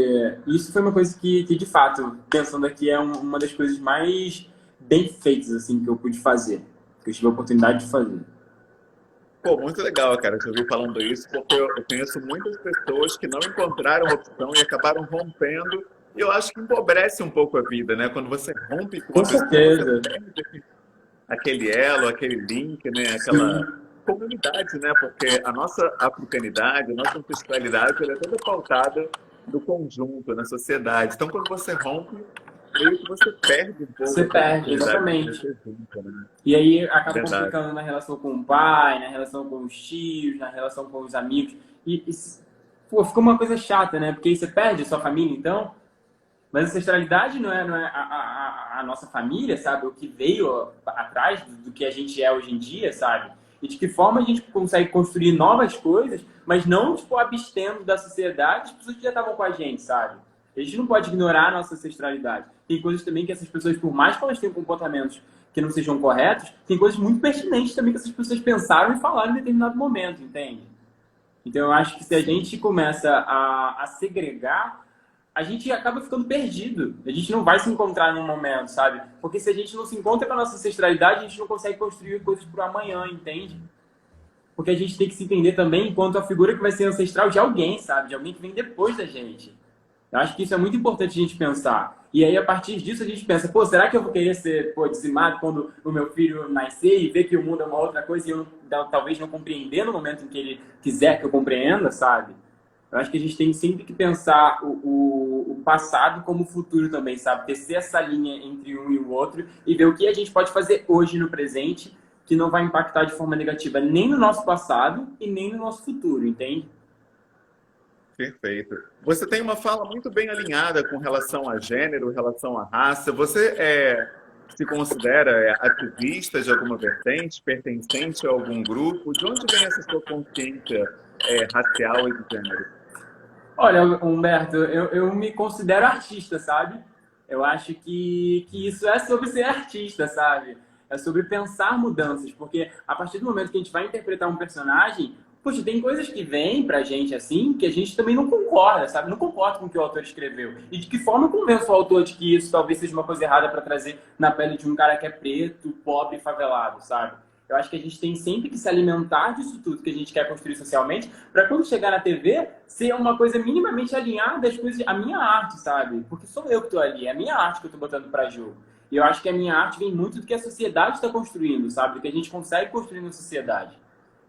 isso foi uma coisa que de fato, pensando aqui, é uma das coisas mais bem feitas assim que eu pude fazer, que eu tive a oportunidade de fazer. Pô, muito legal, cara, te ouvir falando isso, porque eu conheço muitas pessoas que não encontraram opção e acabaram rompendo. E eu acho que empobrece um pouco a vida, né? Quando você rompe com Com uma pessoa, você certeza. perde aquele elo, aquele link, né? Aquela Sim. comunidade, né? Porque a nossa africanidade, a nossa ancestralidade, ela é toda pautada no conjunto, na sociedade. Então, quando você rompe, meio que você perde um pouco Você essa perde, oportunidade de exatamente. crescer junto, né? E aí acaba Verdade. complicando na relação com o pai, na relação com os tios, na relação com os amigos. Pô, fica uma coisa chata, né? Porque aí você perde a sua família, então. Mas a ancestralidade não é a nossa família, sabe? O que veio atrás do que a gente é hoje em dia, sabe? E de que forma a gente consegue construir novas coisas, mas não, tipo, abstendo da sociedade as pessoas que já estavam com a gente, sabe? A gente não pode ignorar a nossa ancestralidade. Tem coisas também que essas pessoas, por mais que elas tenham comportamentos que não sejam corretos, tem coisas muito pertinentes também que essas pessoas pensaram e falaram em determinado momento, entende? Então eu acho que se a Sim. gente começa a segregar, a gente acaba ficando perdido. A gente não vai se encontrar num momento, sabe? Porque se a gente não se encontra com a nossa ancestralidade, a gente não consegue construir coisas para o amanhã, entende? Porque a gente tem que se entender também enquanto a figura que vai ser ancestral de alguém, sabe? De alguém que vem depois da gente. Eu acho que isso é muito importante a gente pensar. E aí, a partir disso, a gente pensa, pô, será que eu vou querer ser, pô, dizimado quando o meu filho nascer e ver que o mundo é uma outra coisa e eu talvez não compreender no momento em que ele quiser que eu compreenda, sabe? Eu acho que a gente tem sempre que pensar o passado como o futuro também, sabe? Tecer essa linha entre um e o outro e ver o que a gente pode fazer hoje no presente que não vai impactar de forma negativa nem no nosso passado e nem no nosso futuro, entende? Perfeito. Você tem uma fala muito bem alinhada com relação a gênero, relação à raça. Você se considera ativista de alguma vertente, pertencente a algum grupo? De onde vem essa sua consciência racial e de gênero? Olha, Humberto, eu me considero artista, sabe? Eu acho que isso é sobre ser artista, sabe? É sobre pensar mudanças, porque a partir do momento que a gente vai interpretar um personagem, poxa, tem coisas que vêm pra gente assim que a gente também não concorda, sabe? Não concorda com o que o autor escreveu. E de que forma eu convenço o autor de que isso talvez seja uma coisa errada para trazer na pele de um cara que é preto, pobre e favelado, sabe? Eu acho que a gente tem sempre que se alimentar disso tudo que a gente quer construir socialmente, para quando chegar na TV, ser uma coisa minimamente alinhada às coisas, à minha arte, sabe? Porque sou eu que estou ali, é a minha arte que eu estou botando para jogo. E eu acho que a minha arte vem muito do que a sociedade está construindo, sabe? Do que a gente consegue construir na sociedade.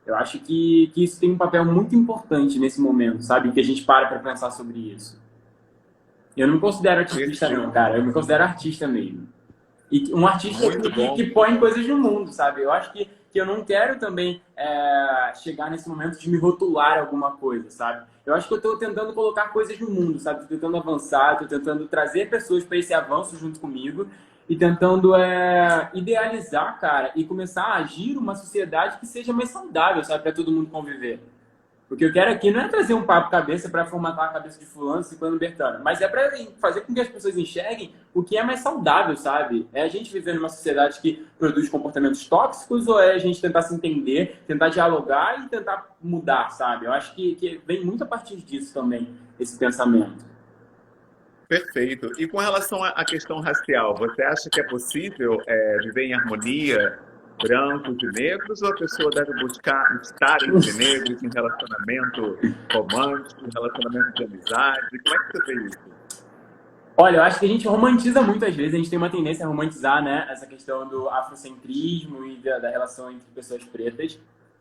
Eu acho que isso tem um papel muito importante nesse momento, sabe? Que a gente para pensar sobre isso. Eu não me considero ativista, não, cara. Eu me considero artista mesmo. E um artista que põe coisas no mundo, sabe? Eu acho que eu não quero também chegar nesse momento de me rotular alguma coisa, sabe? Eu acho que eu estou tentando colocar coisas no mundo, sabe? Estou tentando avançar, estou tentando trazer pessoas para esse avanço junto comigo e tentando idealizar, cara, e começar a agir uma sociedade que seja mais saudável, sabe? Para todo mundo conviver. O que eu quero aqui não é trazer um papo cabeça para formatar a cabeça de fulano, ciclano, bertano, mas é para fazer com que as pessoas enxerguem o que é mais saudável, sabe? É a gente viver numa sociedade que produz comportamentos tóxicos ou é a gente tentar se entender, tentar dialogar e tentar mudar, sabe? Eu acho que vem muito a partir disso também, esse pensamento. Perfeito. E com relação à questão racial, você acha que é possível viver em harmonia brancos e negros, ou a pessoa deve buscar estar entre negros em relacionamento romântico, em relacionamento de amizade? Como é que você vê isso? Olha, eu acho que a gente romantiza muitas vezes, a gente tem uma tendência a romantizar, né, essa questão do afrocentrismo e da relação entre pessoas pretas.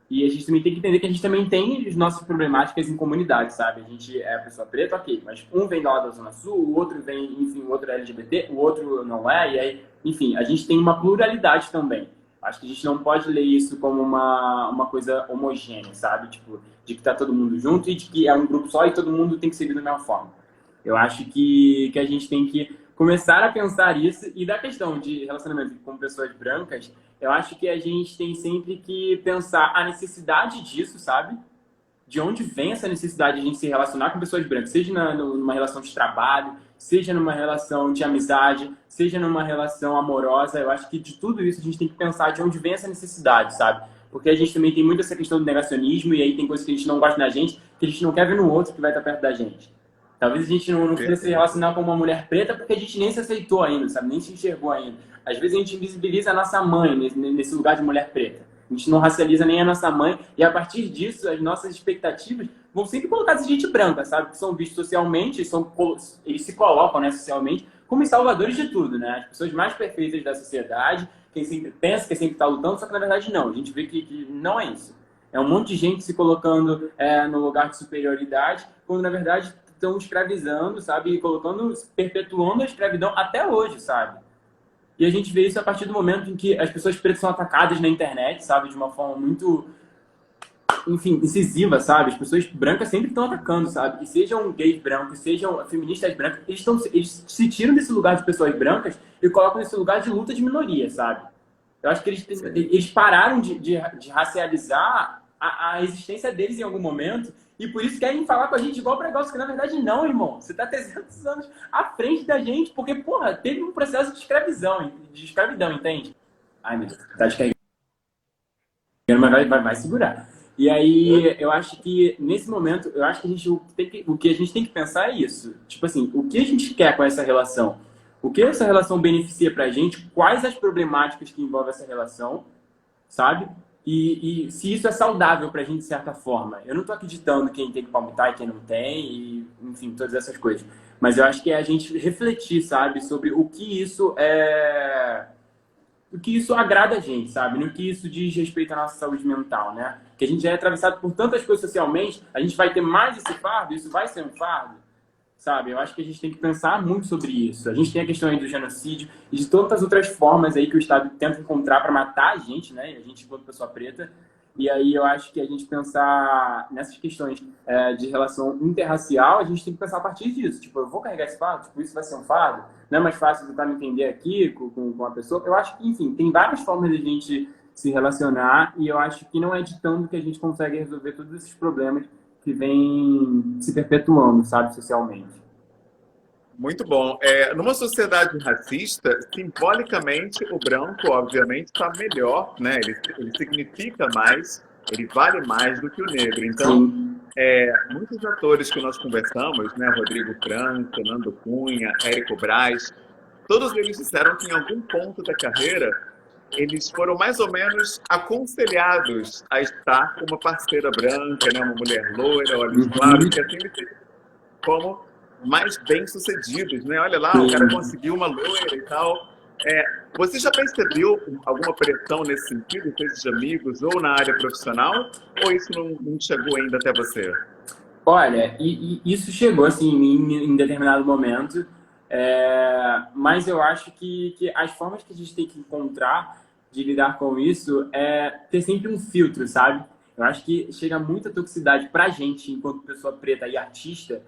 E a gente também tem que entender que a gente também tem as nossas problemáticas em comunidade, sabe? A gente é a pessoa preta, ok, mas um vem lá da Zona Sul, o outro vem, enfim, o outro é LGBT, o outro não é, e aí, enfim, a gente tem uma pluralidade também. Acho que a gente não pode ler isso como uma coisa homogênea, sabe? Tipo, de que tá todo mundo junto e de que é um grupo só e todo mundo tem que seguir da mesma forma. Eu acho que a gente tem que começar a pensar isso. E da questão de relacionamento com pessoas brancas, eu acho que a gente tem sempre que pensar a necessidade disso, sabe? De onde vem essa necessidade de a gente se relacionar com pessoas brancas, seja numa relação de trabalho, seja numa relação de amizade, seja numa relação amorosa. Eu acho que de tudo isso a gente tem que pensar de onde vem essa necessidade, sabe? Porque a gente também tem muito essa questão do negacionismo e aí tem coisas que a gente não gosta na gente, que a gente não quer ver no outro que vai estar perto da gente. Talvez a gente não queira se relacionar com uma mulher preta porque a gente nem se aceitou ainda, sabe? Nem se enxergou ainda. Às vezes a gente invisibiliza a nossa mãe nesse lugar de mulher preta. A gente não racializa nem a nossa mãe e a partir disso as nossas expectativas vão sempre colocar essa gente branca, sabe? Que são vistos socialmente, eles se colocam, né, socialmente como os salvadores de tudo, né? As pessoas mais perfeitas da sociedade, quem sempre pensa que sempre está lutando, só que na verdade não. A gente vê que não é isso. É um monte de gente se colocando no lugar de superioridade, quando na verdade estão escravizando, sabe? E colocando, perpetuando a escravidão até hoje, sabe? E a gente vê isso a partir do momento em que as pessoas pretas são atacadas na internet, sabe? De uma forma muito, enfim, incisiva, sabe? As pessoas brancas sempre estão atacando, sabe? E sejam gays brancos, sejam feministas brancas, eles se tiram desse lugar de pessoas brancas e colocam nesse lugar de luta de minoria, sabe? Eu acho que eles pararam de racializar a existência deles em algum momento e por isso querem falar com a gente igual para igual, que na verdade não, irmão. Você tá 300 anos à frente da gente, porque, porra, teve um processo de escravidão, entende? Ai, meu Deus, tá descarregando, mas vai segurar. E aí, eu acho que, nesse momento, eu acho que o que a gente tem que pensar é isso. Tipo assim, o que a gente quer com essa relação? O que essa relação beneficia pra gente? Quais as problemáticas que envolvem essa relação? Sabe? E se isso é saudável pra gente de certa forma. Eu não tô acreditando quem tem que palmitar e quem não tem, e, enfim, todas essas coisas. Mas eu acho que é a gente refletir, sabe, sobre o que isso o que isso agrada a gente, sabe? No que isso diz respeito à nossa saúde mental, né? Que a gente já é atravessado por tantas coisas socialmente, a gente vai ter mais esse fardo, isso vai ser um fardo, sabe? Eu acho que a gente tem que pensar muito sobre isso. A gente tem a questão aí do genocídio e de tantas outras formas aí que o Estado tenta encontrar para matar a gente, né? A gente enquanto pessoa preta. E aí eu acho que a gente pensar nessas questões de relação interracial, a gente tem que pensar a partir disso. Tipo, eu vou carregar esse fardo? Tipo, isso vai ser um fardo? Não é mais fácil tentar me entender aqui com a pessoa? Eu acho que, enfim, tem várias formas de a gente se relacionar e eu acho que não é ditando que a gente consegue resolver todos esses problemas que vêm se perpetuando, sabe, socialmente. Muito bom. Numa sociedade racista, simbolicamente, o branco, obviamente, está melhor, né? Ele significa mais, ele vale mais do que o negro. Então, muitos atores que nós conversamos, né? Rodrigo Franco, Nando Cunha, Érico Brás, todos eles disseram que em algum ponto da carreira eles foram mais ou menos aconselhados a estar com uma parceira branca, né? Uma mulher loira, olhos claros, que assim eles seriam como mais bem-sucedidos, né? Olha lá, o cara conseguiu uma loira e tal. Você já percebeu alguma pressão nesse sentido, seja de amigos ou na área profissional? Ou isso não chegou ainda até você? Olha, isso chegou assim em mim em determinado momento, mas eu acho que as formas que a gente tem que encontrar de lidar com isso é ter sempre um filtro, sabe? Eu acho que chega muita toxicidade pra gente enquanto pessoa preta e artista,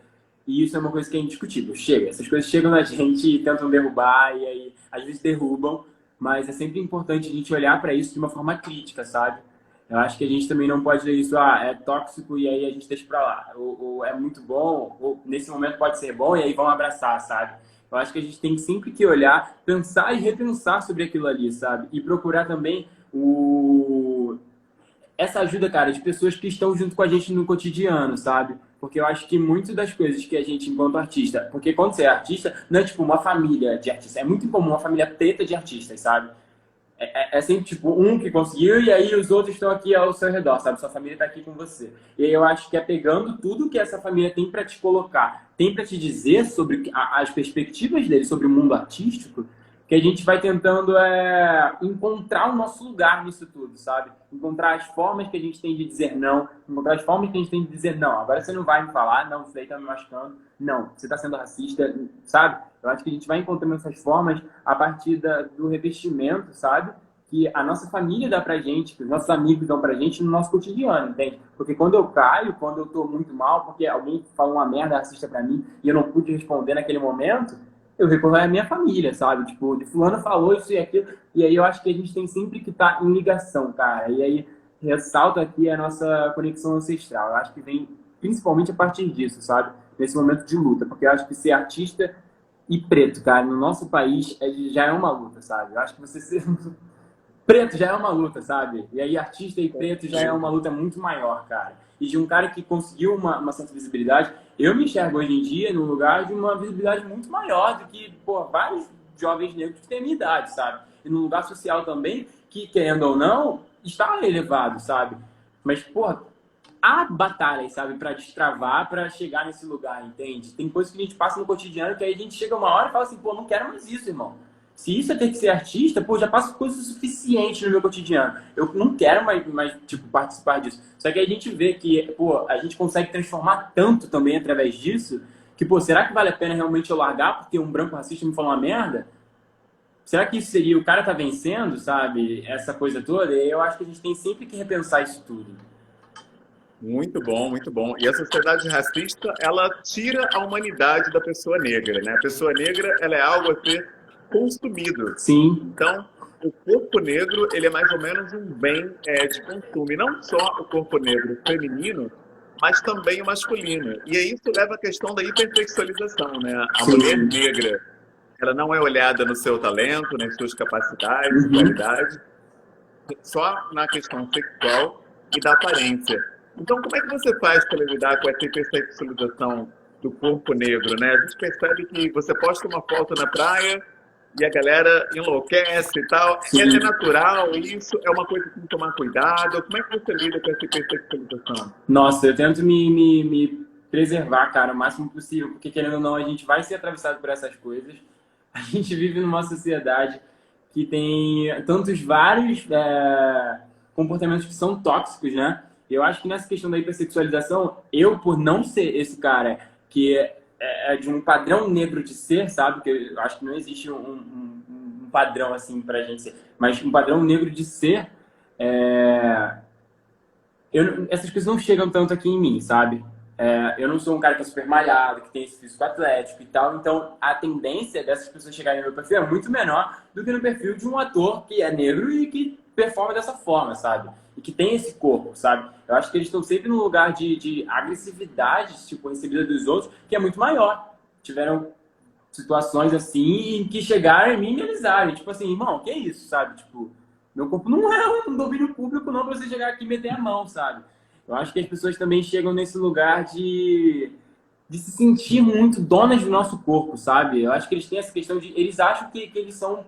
e isso é uma coisa que é indiscutível. Chega, essas coisas chegam na gente e tentam derrubar, e aí às vezes derrubam, mas é sempre importante a gente olhar para isso de uma forma crítica, sabe? Eu acho que a gente também não pode dizer isso, é tóxico e aí a gente deixa pra lá. Ou é muito bom, ou nesse momento pode ser bom e aí vão abraçar, sabe? Eu acho que a gente tem sempre que olhar, pensar e repensar sobre aquilo ali, sabe? E procurar também essa ajuda, cara, de pessoas que estão junto com a gente no cotidiano, sabe? Porque eu acho que muito das coisas que a gente, enquanto artista... Porque quando você é artista, não é tipo uma família de artistas. É muito comum uma família preta de artistas, sabe? É sempre tipo um que conseguiu e aí os outros estão aqui ao seu redor, sabe? Sua família está aqui com você. E aí eu acho que é pegando tudo que essa família tem para te colocar, tem para te dizer sobre as perspectivas dele sobre o mundo artístico, que a gente vai tentando encontrar o nosso lugar nisso tudo, sabe? Encontrar as formas que a gente tem de dizer não, encontrar as formas que a gente tem de dizer não. Agora você não vai me falar, não, isso daí tá me machucando, não, você tá sendo racista, sabe? Eu acho que a gente vai encontrando essas formas a partir do revestimento, sabe? Que a nossa família dá pra gente, que os nossos amigos dão pra gente no nosso cotidiano, entende? Porque quando eu caio, quando eu tô muito mal, porque alguém falou uma merda racista pra mim e eu não pude responder naquele momento, eu recorro à minha família, sabe? Tipo, de fulano falou isso e aquilo. E aí eu acho que a gente tem sempre que estar em ligação, cara. E aí ressalta aqui a nossa conexão ancestral. Eu acho que vem principalmente a partir disso, sabe? Nesse momento de luta. Porque eu acho que ser artista e preto, cara, no nosso país já é uma luta, sabe? Eu acho que você ser preto já é uma luta, sabe? E aí artista e preto já é uma luta muito maior, cara. E de um cara que conseguiu uma certa visibilidade, eu me enxergo hoje em dia no lugar de uma visibilidade muito maior do que, pô, vários jovens negros que têm a minha idade, sabe? E num lugar social também que, querendo ou não, está elevado, sabe? Mas, pô, há batalhas, sabe? Pra destravar, pra chegar nesse lugar, entende? Tem coisas que a gente passa no cotidiano que aí a gente chega uma hora e fala assim, pô, não quero mais isso, irmão. Se isso é ter que ser artista, pô, já passo coisas suficientes no meu cotidiano. Eu não quero mais tipo, participar disso. Só que a gente vê que, pô, a gente consegue transformar tanto também através disso, que, pô, será que vale a pena realmente eu largar porque um branco racista me falou uma merda? Será que isso seria o cara tá vencendo, sabe? Essa coisa toda? E eu acho que a gente tem sempre que repensar isso tudo. Muito bom, muito bom. E a sociedade racista, ela tira a humanidade da pessoa negra, né? A pessoa negra, ela é algo a ser consumido. Sim. Então, o corpo negro, ele é mais ou menos um bem de consumo. E não só o corpo negro feminino, mas também o masculino. E aí isso leva à questão da hipersexualização, né? A mulher negra, ela não é olhada no seu talento, nas suas capacidades, qualidades, só na questão sexual e da aparência. Então, como é que você faz para lidar com essa hipersexualização do corpo negro, né? A gente percebe que você posta uma foto na praia e a galera enlouquece e tal. É natural, isso é uma coisa que tem que tomar cuidado. Como é que você lida com essa hipersexualização? Nossa, eu tento me preservar, cara, o máximo possível, porque querendo ou não, a gente vai ser atravessado por essas coisas. A gente vive numa sociedade que tem tantos vários comportamentos que são tóxicos, né? Eu acho que nessa questão da hipersexualização, eu, por não ser esse cara que é de um padrão negro de ser, sabe? Porque eu acho que não existe um padrão assim pra gente ser, mas um padrão negro de ser, essas coisas não chegam tanto aqui em mim, sabe? Eu não sou um cara que é super malhado, que tem esse físico atlético e tal, então a tendência dessas pessoas chegarem no meu perfil é muito menor do que no perfil de um ator que é negro e que performa dessa forma, sabe? E que tem esse corpo, sabe? Eu acho que eles estão sempre num lugar de agressividade, tipo, recebida dos outros, que é muito maior. Tiveram situações assim em que chegaram e me minimizaram. Tipo assim, irmão, que isso, sabe? Tipo, meu corpo não é um domínio público não pra você chegar aqui e meter a mão, sabe? Eu acho que as pessoas também chegam nesse lugar de se sentir muito donas do nosso corpo, sabe? Eu acho que eles têm essa questão de... Eles acham que eles são...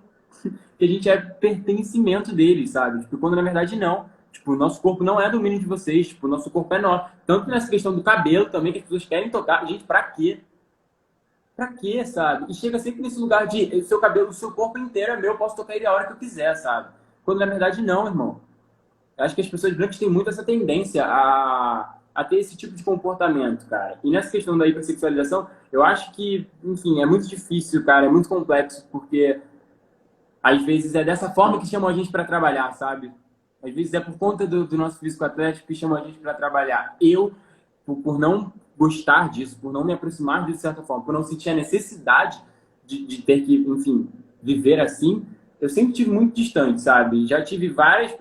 que a gente é pertencimento deles, sabe? Tipo, quando na verdade não. Tipo, o nosso corpo não é domínio de vocês, tipo, o nosso corpo é nosso. Tanto nessa questão do cabelo também, que as pessoas querem tocar. Gente, pra quê? Pra quê, sabe? E chega sempre nesse lugar de o seu cabelo, o seu corpo inteiro é meu, eu posso tocar ele a hora que eu quiser, sabe? Quando na verdade não, irmão. Eu acho que as pessoas brancas têm muito essa tendência a ter esse tipo de comportamento, cara. E nessa questão da hipersexualização, eu acho que, enfim, é muito difícil, cara, é muito complexo, porque às vezes é dessa forma que chamam a gente para trabalhar, sabe? Às vezes é por conta do nosso físico atlético que chamam a gente para trabalhar. Eu, por não gostar disso, por não me aproximar disso de certa forma, por não sentir a necessidade de ter que, enfim, viver assim, eu sempre tive muito distante, sabe? Já tive várias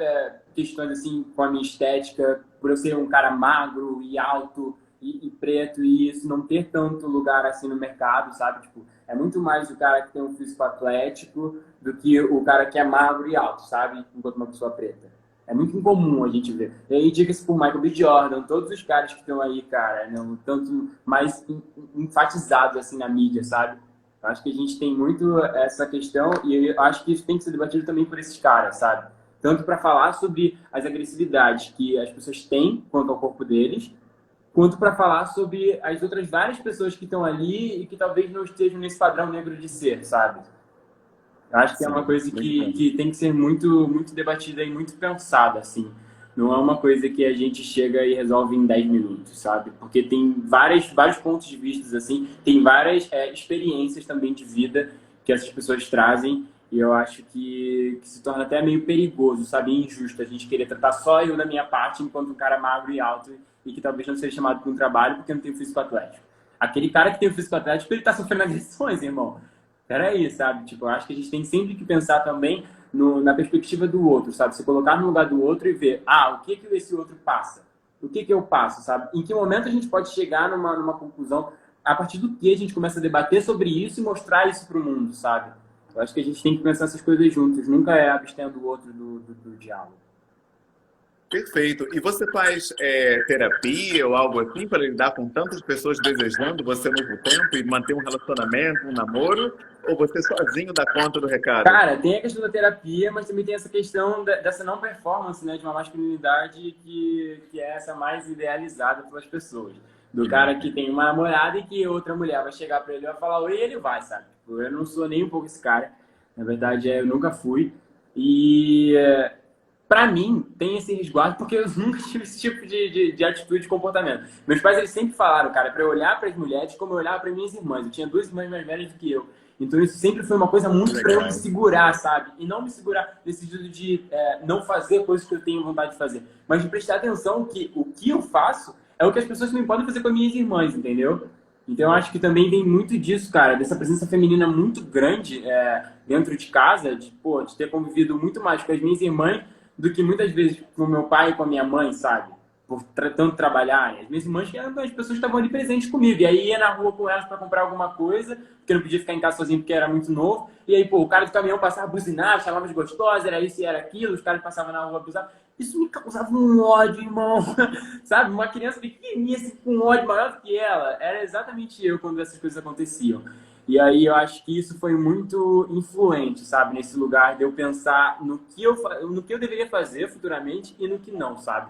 questões assim com a minha estética, por eu ser um cara magro e alto e preto e isso não ter tanto lugar assim no mercado, sabe? Tipo, é muito mais o cara que tem um físico atlético do que o cara que é magro e alto, sabe? Enquanto uma pessoa preta. É muito incomum a gente ver. E aí, diga-se por Michael B. Jordan, todos os caras que estão aí, cara, não, tanto mais enfatizados assim na mídia, sabe? Eu acho que a gente tem muito essa questão e eu acho que isso tem que ser debatido também por esses caras, sabe? Tanto para falar sobre as agressividades que as pessoas têm quanto ao corpo deles, quanto para falar sobre as outras várias pessoas que estão ali e que talvez não estejam nesse padrão negro de ser, sabe? Eu acho que é uma Sim, coisa muito bom. que tem que ser muito, muito debatida e muito pensada, assim. Não é uma coisa que a gente chega e resolve em 10 minutos, sabe? Porque tem vários pontos de vista, assim, tem várias experiências também de vida que essas pessoas trazem e eu acho que se torna até meio perigoso, sabe? E injusto a gente querer tratar só eu da minha parte enquanto um cara magro e alto e que talvez não seja chamado para um trabalho porque não tem físico atlético. Aquele cara que tem o físico atlético, ele tá sofrendo agressões, irmão. Peraí, sabe? Tipo, eu acho que a gente tem sempre que pensar também na perspectiva do outro, sabe? Se colocar no lugar do outro e ver, o que que esse outro passa? O que que eu passo, sabe? Em que momento a gente pode chegar numa conclusão a partir do que a gente começa a debater sobre isso e mostrar isso para o mundo, sabe? Eu acho que a gente tem que pensar essas coisas juntos, nunca é abstendo o outro do diálogo. Perfeito. E você faz terapia ou algo assim para lidar com tantas pessoas desejando você ao mesmo tempo e manter um relacionamento, um namoro? Ou você sozinho dá conta do recado? Cara, tem a questão da terapia, mas também tem essa questão dessa não performance, né? De uma masculinidade que é essa mais idealizada pelas pessoas. Do cara que tem uma namorada e que outra mulher vai chegar pra ele e vai falar oi e ele vai, sabe? Tipo, eu não sou nem um pouco esse cara. Na verdade, eu nunca fui. E pra mim, tem esse resguardo porque eu nunca tive esse tipo de atitude e comportamento. Meus pais, eles sempre falaram, cara, pra eu olhar pras mulheres como eu olhava para minhas irmãs. Eu tinha duas irmãs mais velhas do que eu. Então isso sempre foi uma coisa muito pra eu me segurar, sabe? E não me segurar nesse sentido de não fazer coisas que eu tenho vontade de fazer. Mas de prestar atenção que o que eu faço é o que as pessoas também podem fazer com as minhas irmãs, entendeu? Então eu acho que também vem muito disso, cara, dessa presença feminina muito grande dentro de casa, de ter convivido muito mais com as minhas irmãs do que muitas vezes com o meu pai e com a minha mãe, sabe? Por tanto trabalhar. As minhas irmãs eram as pessoas que estavam ali presentes comigo. E aí ia na rua com elas para comprar alguma coisa, porque eu não podia ficar em casa sozinho porque era muito novo. E aí, pô, o cara do caminhão passava buzinava, chamava de gostosa, era isso e era aquilo, os caras passavam na rua abusavam. Isso me causava um ódio, irmão. Sabe? Uma criança pequenininha assim, com um ódio maior do que ela. Era exatamente eu quando essas coisas aconteciam. E aí eu acho que isso foi muito influente, sabe? Nesse lugar de eu pensar no que eu deveria fazer futuramente e no que não, sabe?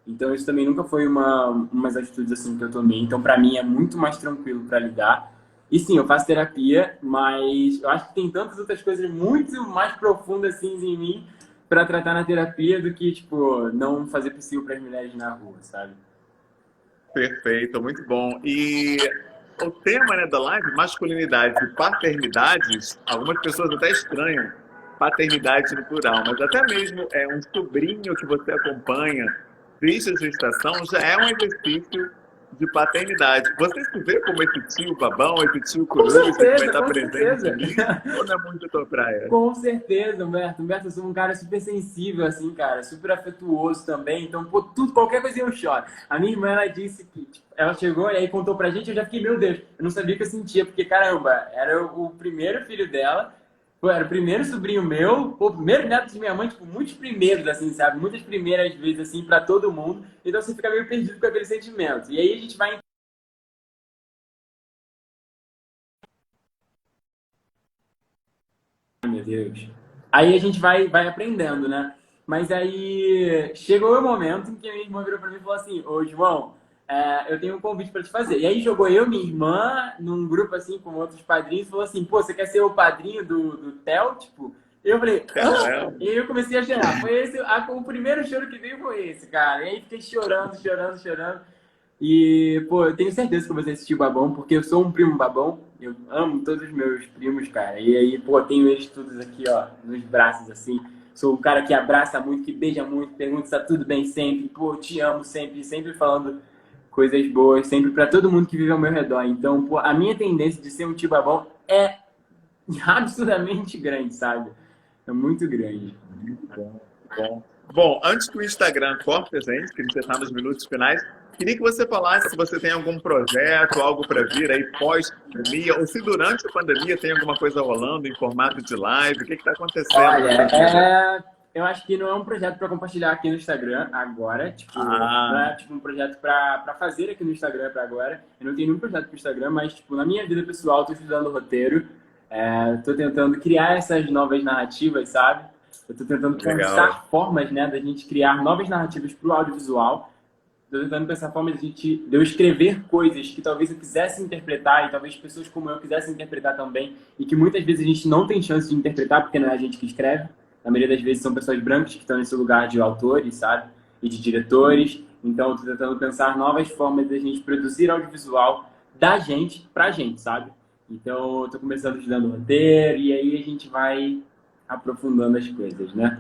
Então isso também nunca foi umas atitudes assim que eu tomei. Então para mim é muito mais tranquilo para lidar. E sim, eu faço terapia, mas eu acho que tem tantas outras coisas muito mais profundas assim em mim para tratar na terapia do que, tipo, não fazer possível para as mulheres na rua, sabe? Perfeito, muito bom. E o tema, né, da live, masculinidade e paternidades, algumas pessoas até estranham paternidade no plural, mas até mesmo um sobrinho que você acompanha desde a gestação já é um exercício de paternidade. Você se vê como esse tio babão, esse tio Com coruja que vai certeza, estar com presente certeza. ali? Ou não é muito a tua praia? Com certeza, Humberto. Humberto, eu sou um cara super sensível, assim, cara, super afetuoso também. Então, pô, qualquer coisinha eu choro. A minha irmã, ela disse que, tipo, ela chegou e aí contou pra gente, eu já fiquei, meu Deus, eu não sabia o que eu sentia, porque, caramba, era o primeiro filho dela, pô, era o primeiro sobrinho meu, pô, o primeiro neto de minha mãe, tipo, muitos primeiros, assim, sabe? Muitas primeiras vezes, assim, pra todo mundo. Então você fica meio perdido com aquele sentimento. E aí a gente vai. Ai, meu Deus. Aí a gente vai aprendendo, né? Mas aí chegou o momento em que a minha irmã virou pra mim e falou assim: Ô, João, eu tenho um convite pra te fazer. E aí jogou eu, minha irmã, num grupo assim com outros padrinhos e falou assim: pô, você quer ser o padrinho do Theo? Tipo, eu falei, hã? Caramba. E aí eu comecei a chorar. Foi esse, o primeiro choro que veio foi esse, cara. E aí fiquei chorando, chorando, chorando. E, pô, eu tenho certeza que você assistiu Babão, porque eu sou um primo babão. Eu amo todos os meus primos, cara. E aí, pô, tenho eles todos aqui, ó, nos braços, assim. Sou o cara que abraça muito, que beija muito, pergunta se tá tudo bem sempre. Pô, te amo sempre, sempre falando coisas boas, sempre pra todo mundo que vive ao meu redor. Então, pô, a minha tendência de ser um tio babão é absurdamente grande, sabe? É muito grande. Bom, bom. Bom, antes que o Instagram corte a gente, que a gente já está nos minutos finais, queria que você falasse se você tem algum projeto, algo para vir aí pós-pandemia, ou se durante a pandemia tem alguma coisa rolando em formato de live, o que está acontecendo na Olha, sua vida? eu acho que não é um projeto para compartilhar aqui no Instagram agora, tipo, não Ah, é tipo um projeto para fazer aqui no Instagram para agora. Eu não tenho nenhum projeto para Instagram, mas tipo, na minha vida pessoal, estou estudando roteiro, estou tentando criar essas novas narrativas, sabe? Eu estou tentando legal. pensar formas, né, da gente criar novas narrativas para o audiovisual. Estou tentando pensar formas de eu escrever coisas que talvez eu quisesse interpretar e talvez pessoas como eu quisessem interpretar também e que muitas vezes a gente não tem chance de interpretar porque não é a gente que escreve. Na maioria das vezes são pessoas brancas que estão nesse lugar de autores, sabe? E de diretores. Então, estou tentando pensar novas formas de a gente produzir audiovisual da gente pra gente, sabe? Então, estou começando estudando roteiro e aí a gente vai aprofundando as coisas, né?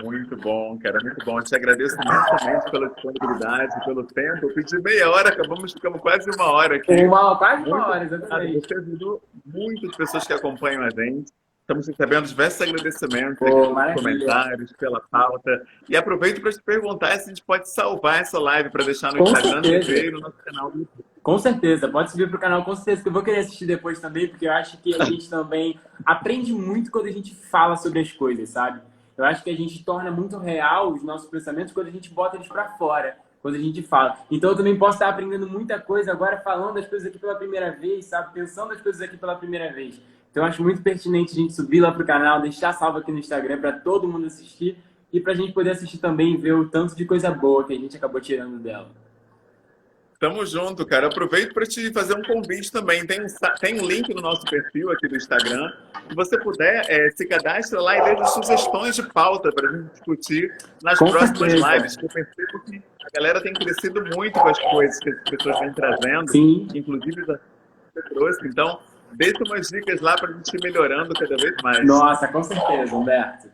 Muito bom, cara, muito bom. Eu te agradeço imensamente pela disponibilidade, pelo tempo. Eu pedi meia hora, ficamos quase uma hora aqui. Quase uma Muito hora, obrigado. exatamente. Você ajudou muitas pessoas que acompanham a gente. Estamos recebendo diversos agradecimentos aqui Pô, pelos maravilha. comentários, pela pauta. E aproveito para te perguntar se a gente pode salvar essa live para deixar no Com Instagram certeza. TV e no nosso canal do YouTube. Com certeza, pode subir pro canal, com certeza, que eu vou querer assistir depois também, porque eu acho que a gente também aprende muito quando a gente fala sobre as coisas, sabe? Eu acho que a gente torna muito real os nossos pensamentos quando a gente bota eles pra fora, quando a gente fala. Então eu também posso estar aprendendo muita coisa agora falando as coisas aqui pela primeira vez, sabe? Pensando as coisas aqui pela primeira vez. Então eu acho muito pertinente a gente subir lá pro canal, deixar salvo aqui no Instagram para todo mundo assistir e pra gente poder assistir também e ver o tanto de coisa boa que a gente acabou tirando dela. Tamo junto, cara. Aproveito para te fazer um convite também. Tem um link no nosso perfil aqui do Instagram. Se você puder, se cadastra lá e deixa sugestões de pauta para a gente discutir nas Com próximas certeza. lives. Que eu percebo que a galera tem crescido muito com as coisas que as pessoas vêm trazendo, Sim. inclusive as que você trouxe. Então, deixa umas dicas lá para a gente ir melhorando cada vez mais. Nossa, com certeza, Humberto.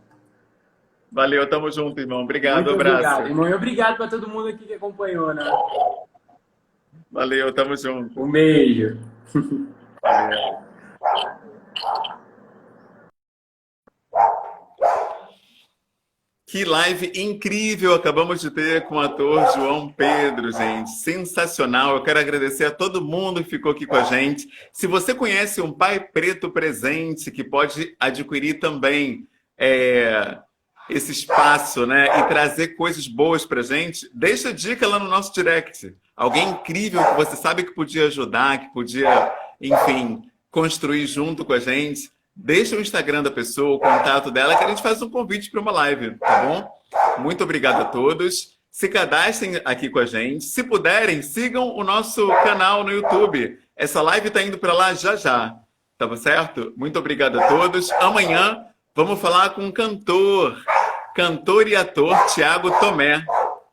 Valeu, tamo junto, irmão. Obrigado, Muito obrigado, abraço. irmão. E obrigado para todo mundo aqui que acompanhou, né? Valeu, tamo junto. Um beijo. Valeu. Que live incrível acabamos de ter com o ator João Pedro, gente. Sensacional. Eu quero agradecer a todo mundo que ficou aqui com a gente. Se você conhece um Pai Preto Presente que pode adquirir também esse espaço, né, e trazer coisas boas pra gente, deixa dica lá no nosso direct. Alguém incrível que você sabe que podia ajudar, que podia, enfim, construir junto com a gente. Deixa o Instagram da pessoa, o contato dela, que a gente faz um convite para uma live, tá bom? Muito obrigado a todos. Se cadastrem aqui com a gente. Se puderem, sigam o nosso canal no YouTube. Essa live está indo para lá já já. Tá certo? Muito obrigado a todos. Amanhã vamos falar com um cantor e ator Thiago Tomé.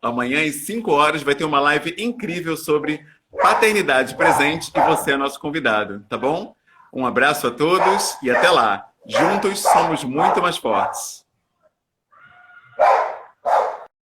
Amanhã às 5 horas vai ter uma live incrível sobre paternidade presente e você é nosso convidado, tá bom? Um abraço a todos e até lá. Juntos somos muito mais fortes.